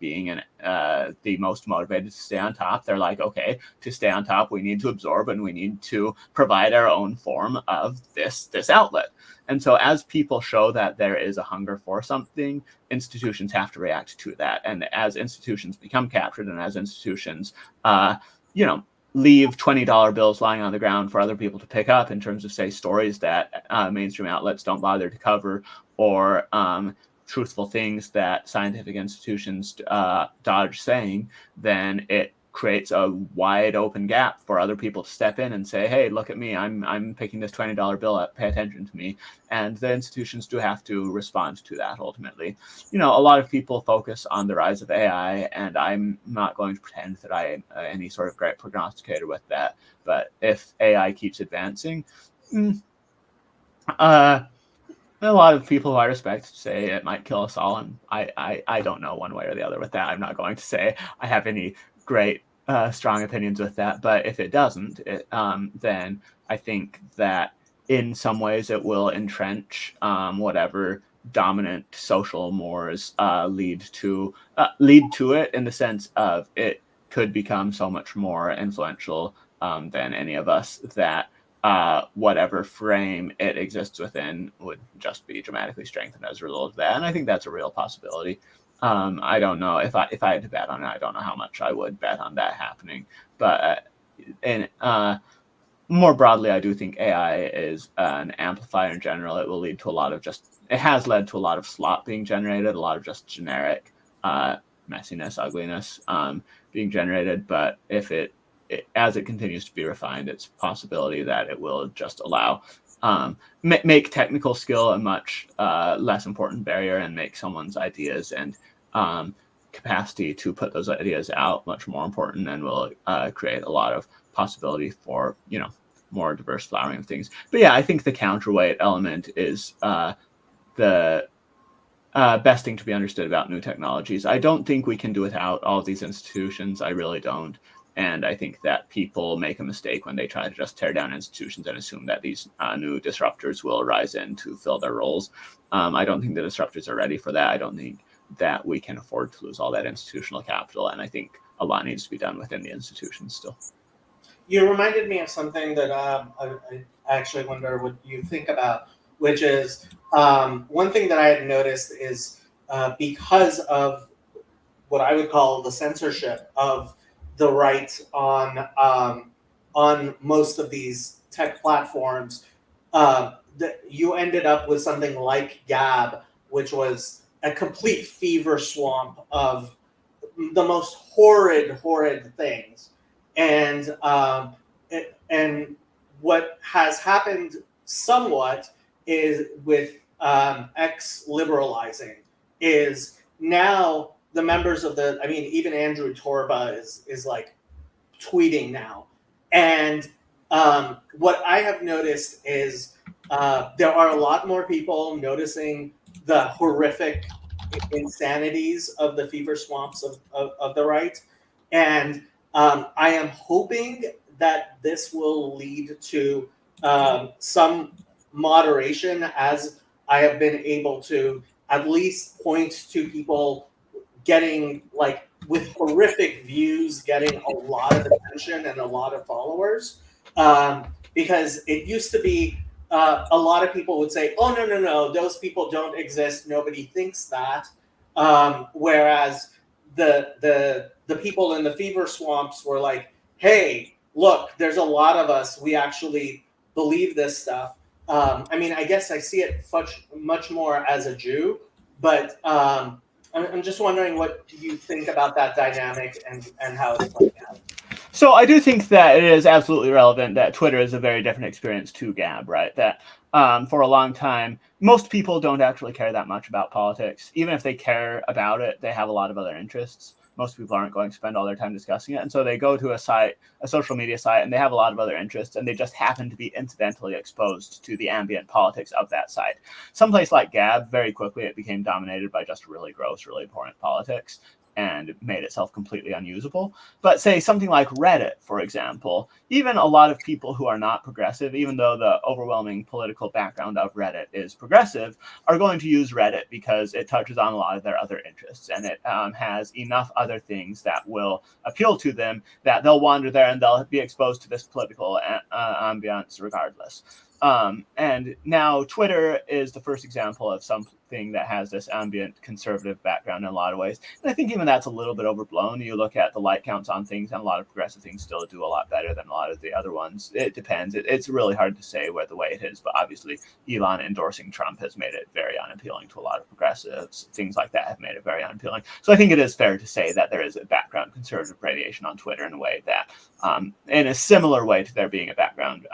being the most motivated to stay on top, they're like, okay, to stay on top, we need to absorb and we need to provide our own form of this outlet. And so as people show that there is a hunger for something, institutions have to react to that. And as institutions become captured, and as institutions, leave $20 bills lying on the ground for other people to pick up in terms of, say, stories that mainstream outlets don't bother to cover, or truthful things that scientific institutions dodge saying, then it creates a wide open gap for other people to step in and say, hey, look at me, I'm picking this $20 bill up, pay attention to me. And the institutions do have to respond to that ultimately. A lot of people focus on the rise of AI, and I'm not going to pretend that I am any sort of great prognosticator with that. But if AI keeps advancing, a lot of people who I respect say it might kill us all, and I don't know one way or the other with that. I'm not going to say I have any great strong opinions with that, but if it doesn't, then I think that in some ways it will entrench whatever dominant social mores lead to it, in the sense of it could become so much more influential than any of us, that whatever frame it exists within would just be dramatically strengthened as a result of that. And I think that's a real possibility. I don't know if I had to bet on it. I don't know how much I would bet on that happening. But more broadly, I do think AI is an amplifier in general. It will lead to it has led to a lot of slop being generated, a lot of just generic messiness, ugliness being generated. But if as it continues to be refined, it's a possibility that it will just allow make technical skill a much less important barrier, and make someone's ideas and capacity to put those ideas out much more important, and will create a lot of possibility for more diverse flowering of things. But yeah, I think the counterweight element is the best thing to be understood about new technologies. I don't think we can do without all of these institutions. I really don't. And I think that people make a mistake when they try to just tear down institutions and assume that these new disruptors will rise in to fill their roles. I don't think the disruptors are ready for that. I don't think that we can afford to lose all that institutional capital. And I think a lot needs to be done within the institutions still. You reminded me of something that I actually wonder what you think about, which is one thing that I had noticed is because of what I would call the censorship of the right on most of these tech platforms, that you ended up with something like Gab, which was a complete fever swamp of the most horrid things, and and what has happened somewhat is with X liberalizing is now the members of the, I mean, even Andrew Torba is like tweeting now. And what I have noticed is there are a lot more people noticing the horrific insanities of the fever swamps of the right. And I am hoping that this will lead to some moderation, as I have been able to at least point to people getting, like, with horrific views, getting a lot of attention and a lot of followers. Because it used to be a lot of people would say, "Oh, no, those people don't exist. Nobody thinks that." Whereas the people in the fever swamps were like, "Hey, look, there's a lot of us. We actually believe this stuff." I mean, I guess I see it much more as a Jew, but I'm just wondering what you think about that dynamic and how it's playing out. So I do think that it is absolutely relevant that Twitter is a very different experience to Gab, right? That for a long time, most people don't actually care that much about politics. Even if they care about it, they have a lot of other interests. Most people aren't going to spend all their time discussing it. And so they go to a site, a social media site, and they have a lot of other interests, and they just happen to be incidentally exposed to the ambient politics of that site. Someplace like Gab, very quickly, it became dominated by just really gross, really abhorrent politics and made itself completely unusable. But say something like Reddit, for example, even a lot of people who are not progressive, even though the overwhelming political background of Reddit is progressive, are going to use Reddit because it touches on a lot of their other interests, and it has enough other things that will appeal to them that they'll wander there and they'll be exposed to this political ambiance regardless. And now Twitter is the first example of something that has this ambient conservative background in a lot of ways. And I think even that's a little bit overblown. You look at the like counts on things, and a lot of progressive things still do a lot better than a lot of the other ones. It depends. It's really hard to say where the way it is, but obviously Elon endorsing Trump has made it very unappealing to a lot of progressives. Things like that have made it very unappealing. So I think it is fair to say that there is a background conservative radiation on Twitter in a way that, in a similar way to there being a background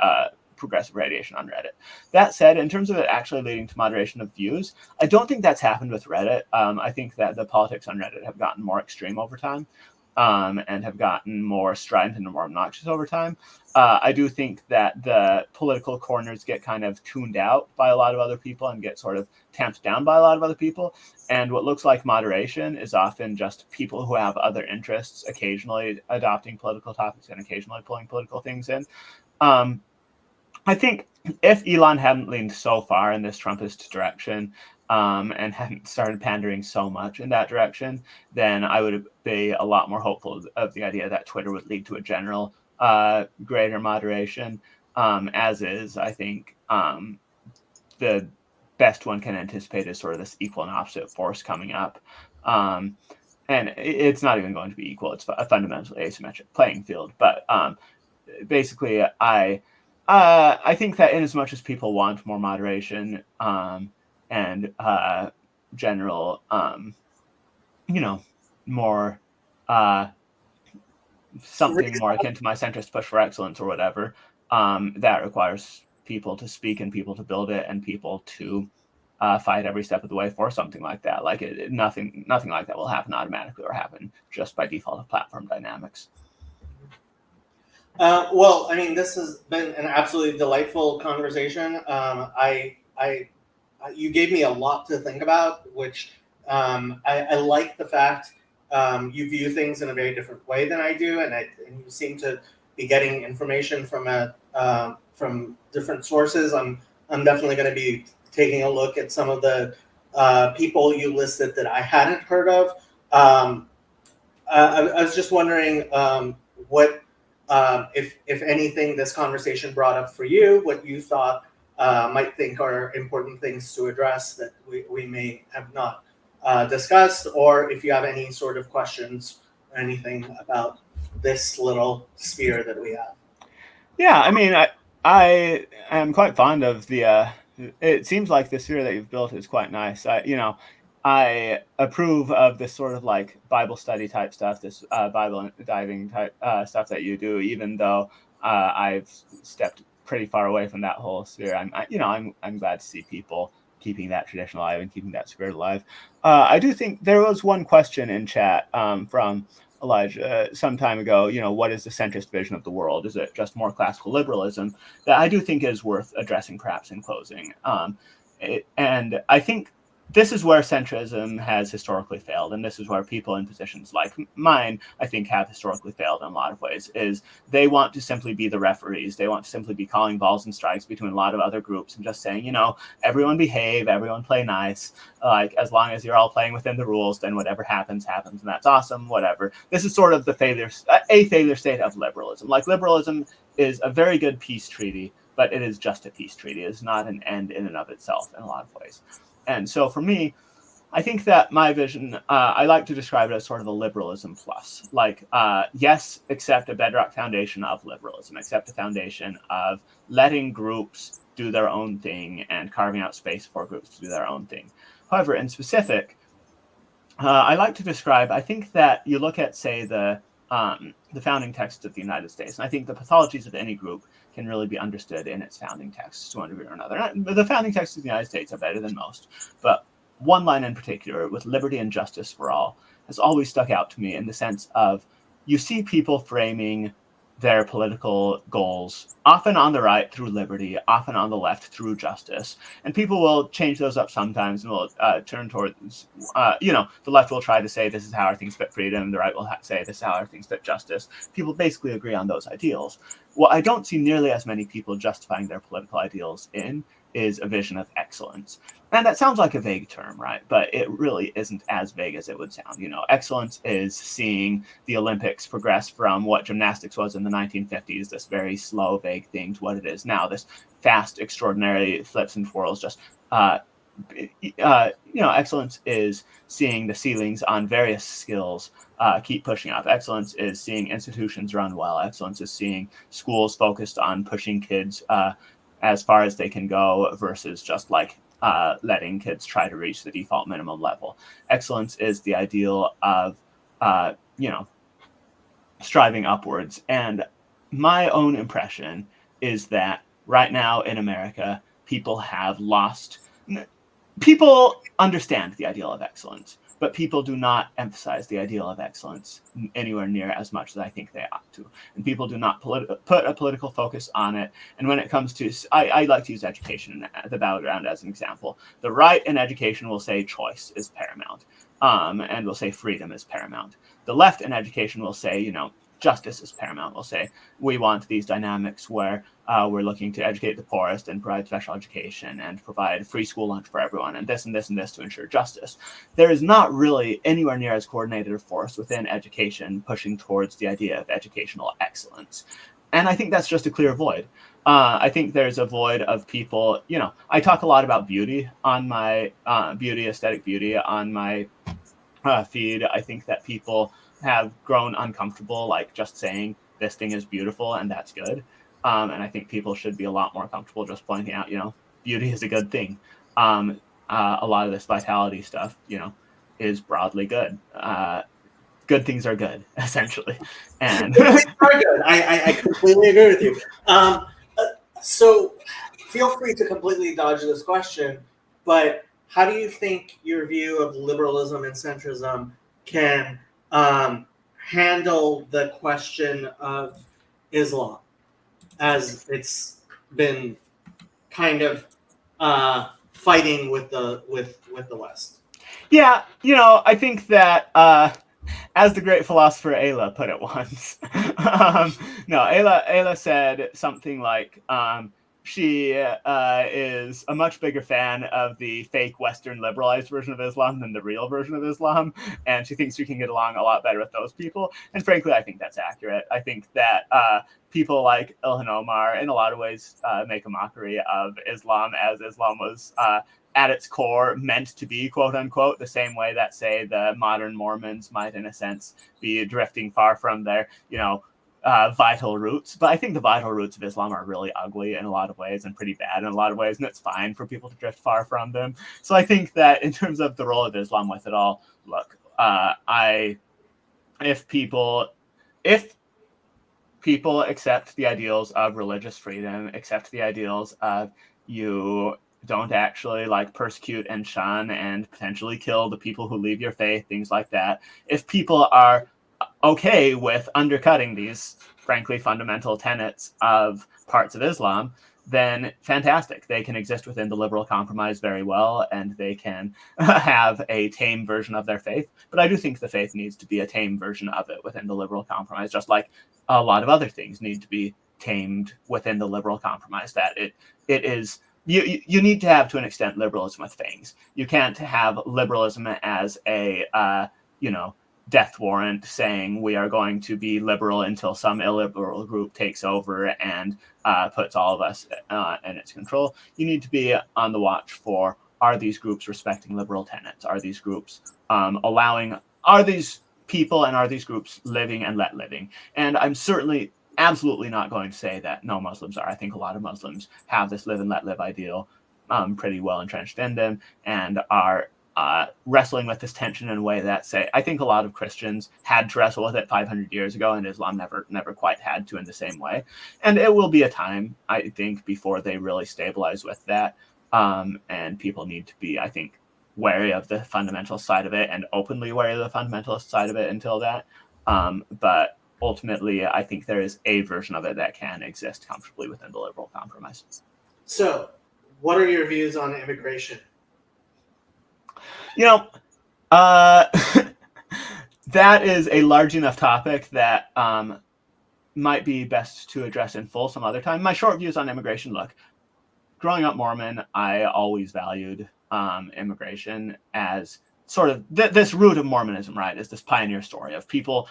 progressive radiation on Reddit. That said, in terms of it actually leading to moderation of views, I don't think that's happened with Reddit. I think that the politics on Reddit have gotten more extreme over time, and have gotten more strident and more obnoxious over time. I do think that the political corners get kind of tuned out by a lot of other people and get sort of tamped down by a lot of other people. And what looks like moderation is often just people who have other interests occasionally adopting political topics and occasionally pulling political things in. I think if Elon hadn't leaned so far in this Trumpist direction, and hadn't started pandering so much in that direction, then I would be a lot more hopeful of the idea that Twitter would lead to a general greater moderation. As is, I think the best one can anticipate is sort of this equal and opposite force coming up. And it's not even going to be equal. It's a fundamentally asymmetric playing field. But basically, I think that in as much as people want more moderation and general, more something more akin to my centrist push for excellence or whatever, that requires people to speak and people to build it and people to fight every step of the way for something like that. Like nothing like that will happen automatically or happen just by default of platform dynamics. Well, I mean, this has been an absolutely delightful conversation. You gave me a lot to think about, which I like the fact you view things in a very different way than I do, and you seem to be getting information from different sources. I'm definitely going to be taking a look at some of the people you listed that I hadn't heard of. I was just wondering what, if anything, this conversation brought up for you, what you thought might think are important things to address that we may have not discussed, or if you have any sort of questions or anything about this little sphere that we have. Yeah, I mean, I am quite fond of the. It seems like the sphere that you've built is quite nice. I approve of this sort of like Bible study type stuff, this Bible diving type stuff that you do, even though I've stepped pretty far away from that whole sphere. I'm glad to see people keeping that tradition alive and keeping that spirit alive. I do think there was one question in chat from Elijah some time ago. What is the centrist vision of the world? Is it just more classical liberalism? That I do think is worth addressing, perhaps in closing. And I think this is where centrism has historically failed, and this is where people in positions like mine, I think, have historically failed in a lot of ways, is they want to simply be the referees. They want to simply be calling balls and strikes between a lot of other groups and just saying, everyone behave, everyone play nice. Like, as long as you're all playing within the rules, then whatever happens, and that's awesome, whatever. This is sort of a failure state of liberalism. Like, liberalism is a very good peace treaty, but it is just a peace treaty. It's not an end in and of itself in a lot of ways. And so for me, I think that my vision, I like to describe it as sort of a liberalism plus. Like, yes, accept a bedrock foundation of liberalism, accept a foundation of letting groups do their own thing and carving out space for groups to do their own thing. However, in specific, I like to describe, I think that you look at, say, the founding texts of the United States, and I think the pathologies of any group can really be understood in its founding texts to one degree or another. The founding texts of the United States are better than most, but one line in particular, with liberty and justice for all, has always stuck out to me in the sense of you see people framing their political goals, often on the right through liberty, often on the left through justice. And people will change those up sometimes and will turn towards, the left will try to say this is how our things fit freedom, the right will say this is how our things fit justice. People basically agree on those ideals. What I don't see nearly as many people justifying their political ideals in is a vision of excellence. And that sounds like a vague term, right? But it really isn't as vague as it would sound. Excellence is seeing the Olympics progress from what gymnastics was in the 1950s, this very slow, vague thing, to what it is now, this fast, extraordinary flips and twirls. Just, excellence is seeing the ceilings on various skills keep pushing up. Excellence is seeing institutions run well. Excellence is seeing schools focused on pushing kids as far as they can go versus just like letting kids try to reach the default minimum level. Excellence is the ideal of, striving upwards. And my own impression is that right now in America, people understand the ideal of excellence, but people do not emphasize the ideal of excellence anywhere near as much as I think they ought to. And people do not put a political focus on it. And when it comes to, I like to use education, the battleground, as an example. The right in education will say choice is paramount, and will say freedom is paramount. The left in education will say, justice is paramount. We'll say we want these dynamics where we're looking to educate the poorest and provide special education and provide free school lunch for everyone and this and this and this to ensure justice. There is not really anywhere near as coordinated a force within education pushing towards the idea of educational excellence. And I think that's just a clear void. I think there's a void of people, I talk a lot about beauty on my aesthetic beauty on my feed. I think that people have grown uncomfortable, like just saying this thing is beautiful and that's good. And I think people should be a lot more comfortable just pointing out, beauty is a good thing. A lot of this vitality stuff, is broadly good. Good things are good, essentially. And good things are good. I completely agree with you. So feel free to completely dodge this question, but how do you think your view of liberalism and centrism can handle the question of Islam as it's been kind of fighting with the West? Yeah, I think that as the great philosopher Ayla put it once. No, Ayla said something like, she is a much bigger fan of the fake Western liberalized version of Islam than the real version of Islam, and she thinks we can get along a lot better with those people. And frankly, I think that's accurate. I think that people like Ilhan Omar, in a lot of ways, make a mockery of Islam, as Islam was at its core meant to be, quote unquote, the same way that, say, the modern Mormons might, in a sense, be drifting far from their, vital roots. But I think the vital roots of Islam are really ugly in a lot of ways and pretty bad in a lot of ways, and it's fine for people to drift far from them. So I think that in terms of the role of Islam with it all, look, if people accept the ideals of religious freedom, accept the ideals of you don't actually persecute and shun and potentially kill the people who leave your faith, things like that. If people are okay with undercutting these, frankly, fundamental tenets of parts of Islam, then fantastic. They can exist within the liberal compromise very well, and they can have a tame version of their faith. But I do think the faith needs to be a tame version of it within the liberal compromise, just like a lot of other things need to be tamed within the liberal compromise. That it is, you need to have, to an extent, liberalism with things. You can't have liberalism as a death warrant saying we are going to be liberal until some illiberal group takes over and puts all of us in its control. You need to be on the watch for, are these groups respecting liberal tenets? Are these groups are these people and are these groups living and let living? And I'm certainly absolutely not going to say that no Muslims are. I think a lot of Muslims have this live and let live ideal pretty well entrenched in them, and are wrestling with this tension in a way that, say, I think a lot of Christians had to wrestle with it 500 years ago, and Islam never quite had to in the same way. And it will be a time, I think, before they really stabilize with that. And people need to be, I think, wary of the fundamental side of it and openly wary of the fundamentalist side of it until that. But ultimately, I think there is a version of it that can exist comfortably within the liberal compromise. So, what are your views on immigration? That is a large enough topic that might be best to address in full some other time. My short views on immigration: look, growing up Mormon, I always valued immigration as sort of this root of Mormonism, right? Is this pioneer story of people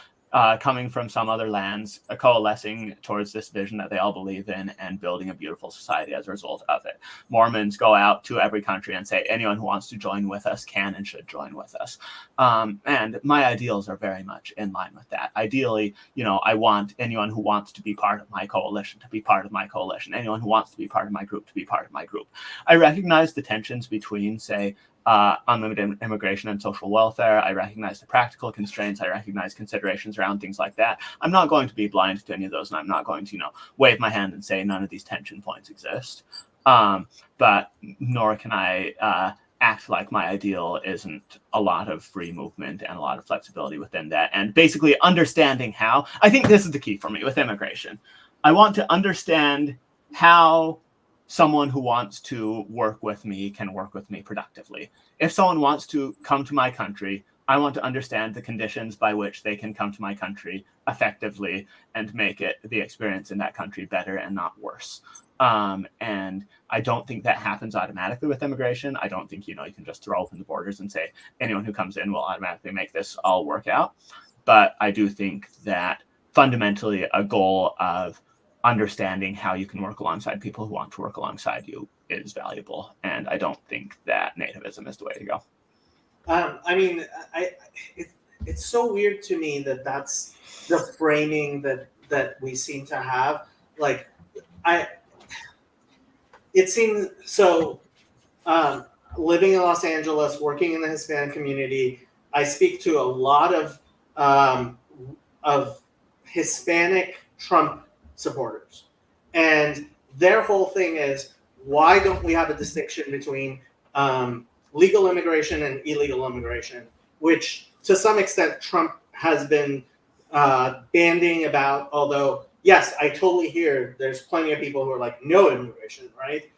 coming from some other lands, coalescing towards this vision that they all believe in and building a beautiful society as a result of it. Mormons go out to every country and say, anyone who wants to join with us can and should join with us. And my ideals are very much in line with that. Ideally, I want anyone who wants to be part of my coalition to be part of my coalition. Anyone who wants to be part of my group to be part of my group. I recognize the tensions between, say, unlimited immigration and social welfare. I recognize the practical constraints. I recognize considerations around things like that. I'm not going to be blind to any of those, and I'm not going to, wave my hand and say none of these tension points exist. But nor can I act like my ideal isn't a lot of free movement and a lot of flexibility within that. And basically understanding how, I think this is the key for me with immigration. I want to understand how someone who wants to work with me can work with me productively. If someone wants to come to my country, I want to understand the conditions by which they can come to my country effectively and make it, the experience in that country, better and not worse. And I don't think that happens automatically with immigration. I don't think, you can just throw open the borders and say anyone who comes in will automatically make this all work out. But I do think that fundamentally a goal of understanding how you can work alongside people who want to work alongside you is valuable. And I don't think that nativism is the way to go. It's so weird to me that that's the framing that we seem to have. It seems so. Living in Los Angeles, working in the Hispanic community, I speak to a lot of Hispanic Trump supporters, and their whole thing is, why don't we have a distinction between legal immigration and illegal immigration, which to some extent Trump has been banding about, although yes, I totally hear there's plenty of people who are like, no immigration, right?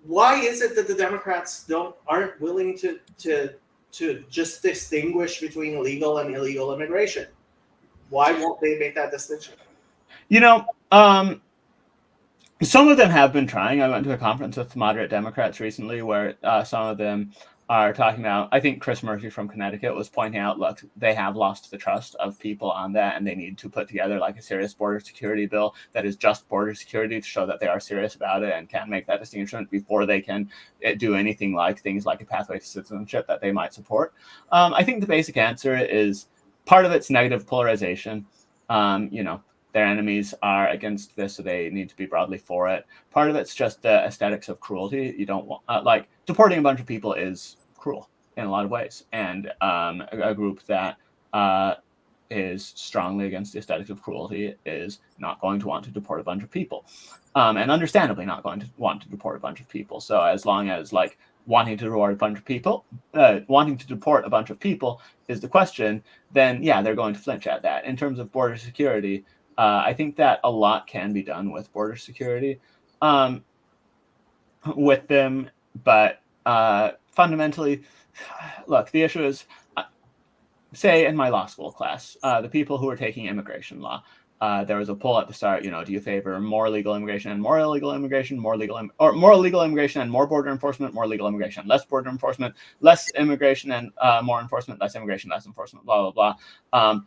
Why is it that the Democrats aren't willing to to just distinguish between legal and illegal immigration. Why won't they make that distinction? Some of them have been trying. I went to a conference with moderate Democrats recently where some of them are talking about, I think Chris Murphy from Connecticut was pointing out, look, they have lost the trust of people on that, and they need to put together like a serious border security bill that is just border security to show that they are serious about it and can make that distinction before they can do anything like things like a pathway to citizenship that they might support. I think the basic answer is part of it's negative polarization. Their enemies are against this, so they need to be broadly for it. Part of it's just the aesthetics of cruelty. You don't want, deporting a bunch of people is cruel in a lot of ways. And a group that is strongly against the aesthetics of cruelty is not going to want to deport a bunch of people. And understandably not going to want to deport a bunch of people. So as long as wanting to deport a bunch of people is the question, then yeah, they're going to flinch at that. In terms of border security, I think that a lot can be done with border security with them, but fundamentally, look, the issue is, say in my law school class, the people who are taking immigration law, there was a poll at the start, do you favor more legal immigration and more illegal immigration, more illegal immigration and more border enforcement, more legal immigration, less border enforcement, less immigration and more enforcement, less immigration, less enforcement, blah, blah, blah.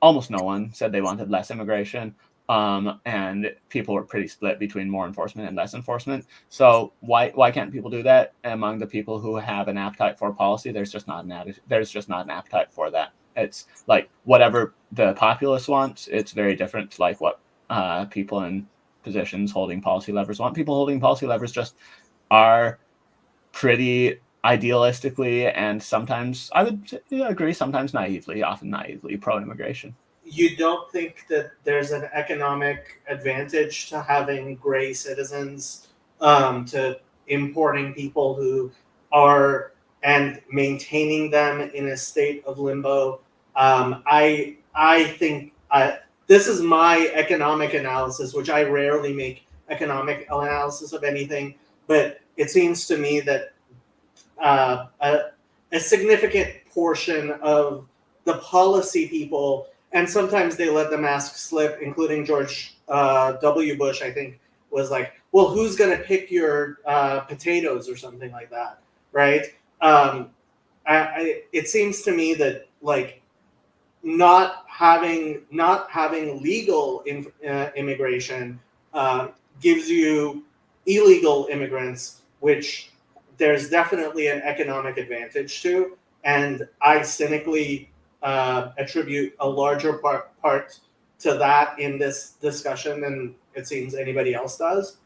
Almost no one said they wanted less immigration. And people were pretty split between more enforcement and less enforcement. So why can't people do that? Among the people who have an appetite for policy, there's just not an appetite for that. It's like whatever the populace wants, it's very different to like what people in positions holding policy levers want. People holding policy levers just are pretty idealistically and sometimes, I would agree, sometimes often naively pro-immigration. You don't think that there's an economic advantage to having gray citizens, to importing people who are and maintaining them in a state of limbo? I think this is my economic analysis, which I rarely make economic analysis of anything, but it seems to me that a significant portion of the policy people, and sometimes they let the mask slip, including George W. Bush, I think, was like, well, who's going to pick your potatoes or something like that, right? It seems to me that not having legal immigration gives you illegal immigrants, which there's definitely an economic advantage to, and I cynically attribute a larger part to that in this discussion than it seems anybody else does.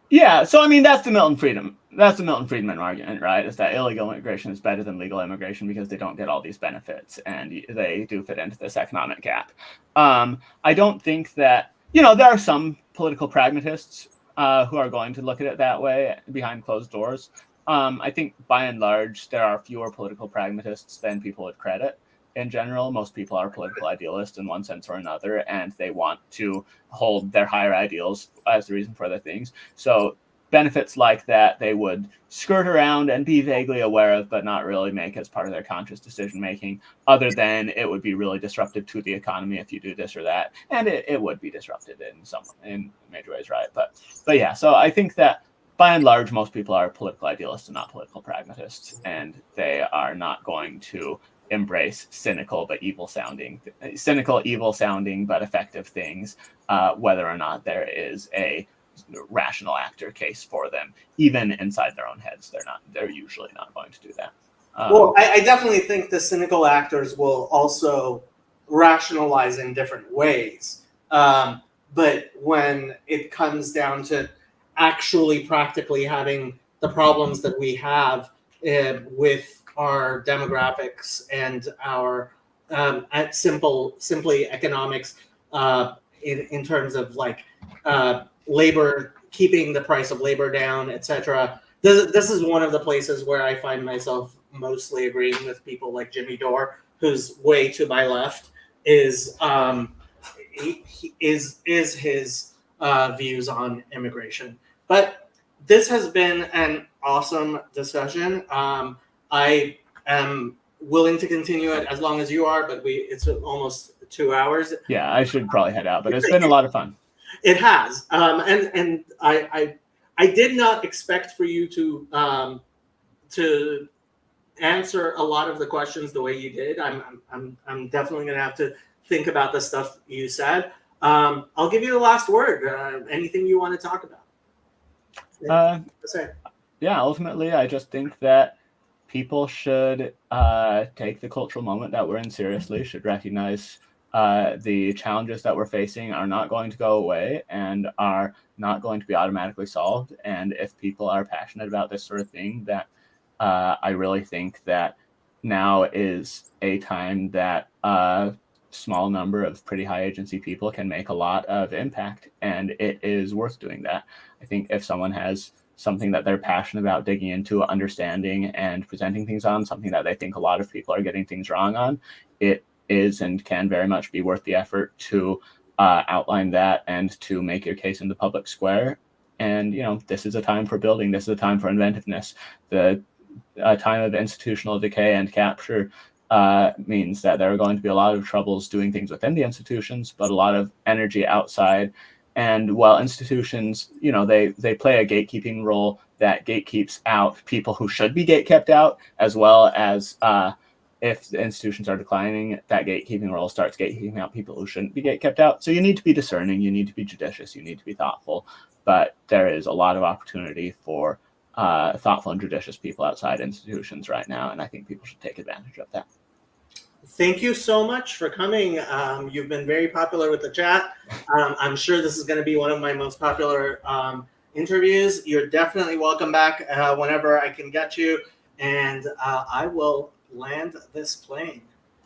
Yeah, so I mean that's the Milton Friedman argument, right? Is that illegal immigration is better than legal immigration because they don't get all these benefits and they do fit into this economic gap. I don't think that there are some political pragmatists who are going to look at it that way behind closed doors. I think by and large there are fewer political pragmatists than people would credit. In general, most people are political idealists in one sense or another, and they want to hold their higher ideals as the reason for their things. So benefits like that they would skirt around and be vaguely aware of, but not really make as part of their conscious decision making, other than it would be really disruptive to the economy if you do this or that. And it would be disrupted in major ways, right? But yeah, so I think that by and large, most people are political idealists and not political pragmatists, and they are not going to embrace cynical, evil sounding but effective things, whether or not there is a rational actor case for them. Even inside their own heads, they're usually not going to do that. Well, I definitely think the cynical actors will also rationalize in different ways. But when it comes down to actually practically having the problems that we have with our demographics and our simply economics, in terms of labor, keeping the price of labor down, etc. This is one of the places where I find myself mostly agreeing with people like Jimmy Dore, who's way to my left, is his views on immigration. But this has been an awesome discussion. I am willing to continue it as long as you are, but it's almost 2 hours. Yeah, I should probably head out, but it's been a lot of fun. It has, and I did not expect for you to answer a lot of the questions the way you did. I'm definitely going to have to think about the stuff you said. I'll give you the last word. Anything you want to talk about? Yeah, ultimately, I just think that people should take the cultural moment that we're in seriously, should recognize the challenges that we're facing are not going to go away and are not going to be automatically solved. And if people are passionate about this sort of thing, that I really think that now is a time that a small number of pretty high agency people can make a lot of impact, and it is worth doing that. I think if someone has something that they're passionate about digging into, understanding, and presenting things on, something that they think a lot of people are getting things wrong on, it is and can very much be worth the effort to outline that and to make your case in the public square. And, this is a time for building. This is a time for inventiveness. The time of institutional decay and capture means that there are going to be a lot of troubles doing things within the institutions, but a lot of energy outside. And while institutions, they play a gatekeeping role that gatekeeps out people who should be gatekept out, as well as if the institutions are declining, that gatekeeping role starts gatekeeping out people who shouldn't be gatekept out. So you need to be discerning, you need to be judicious, you need to be thoughtful. But there is a lot of opportunity for thoughtful and judicious people outside institutions right now, and I think people should take advantage of that. Thank you so much for coming. You've been very popular with the chat. I'm sure this is going to be one of my most popular interviews. You're definitely welcome back whenever I can get you, and I will land this plane.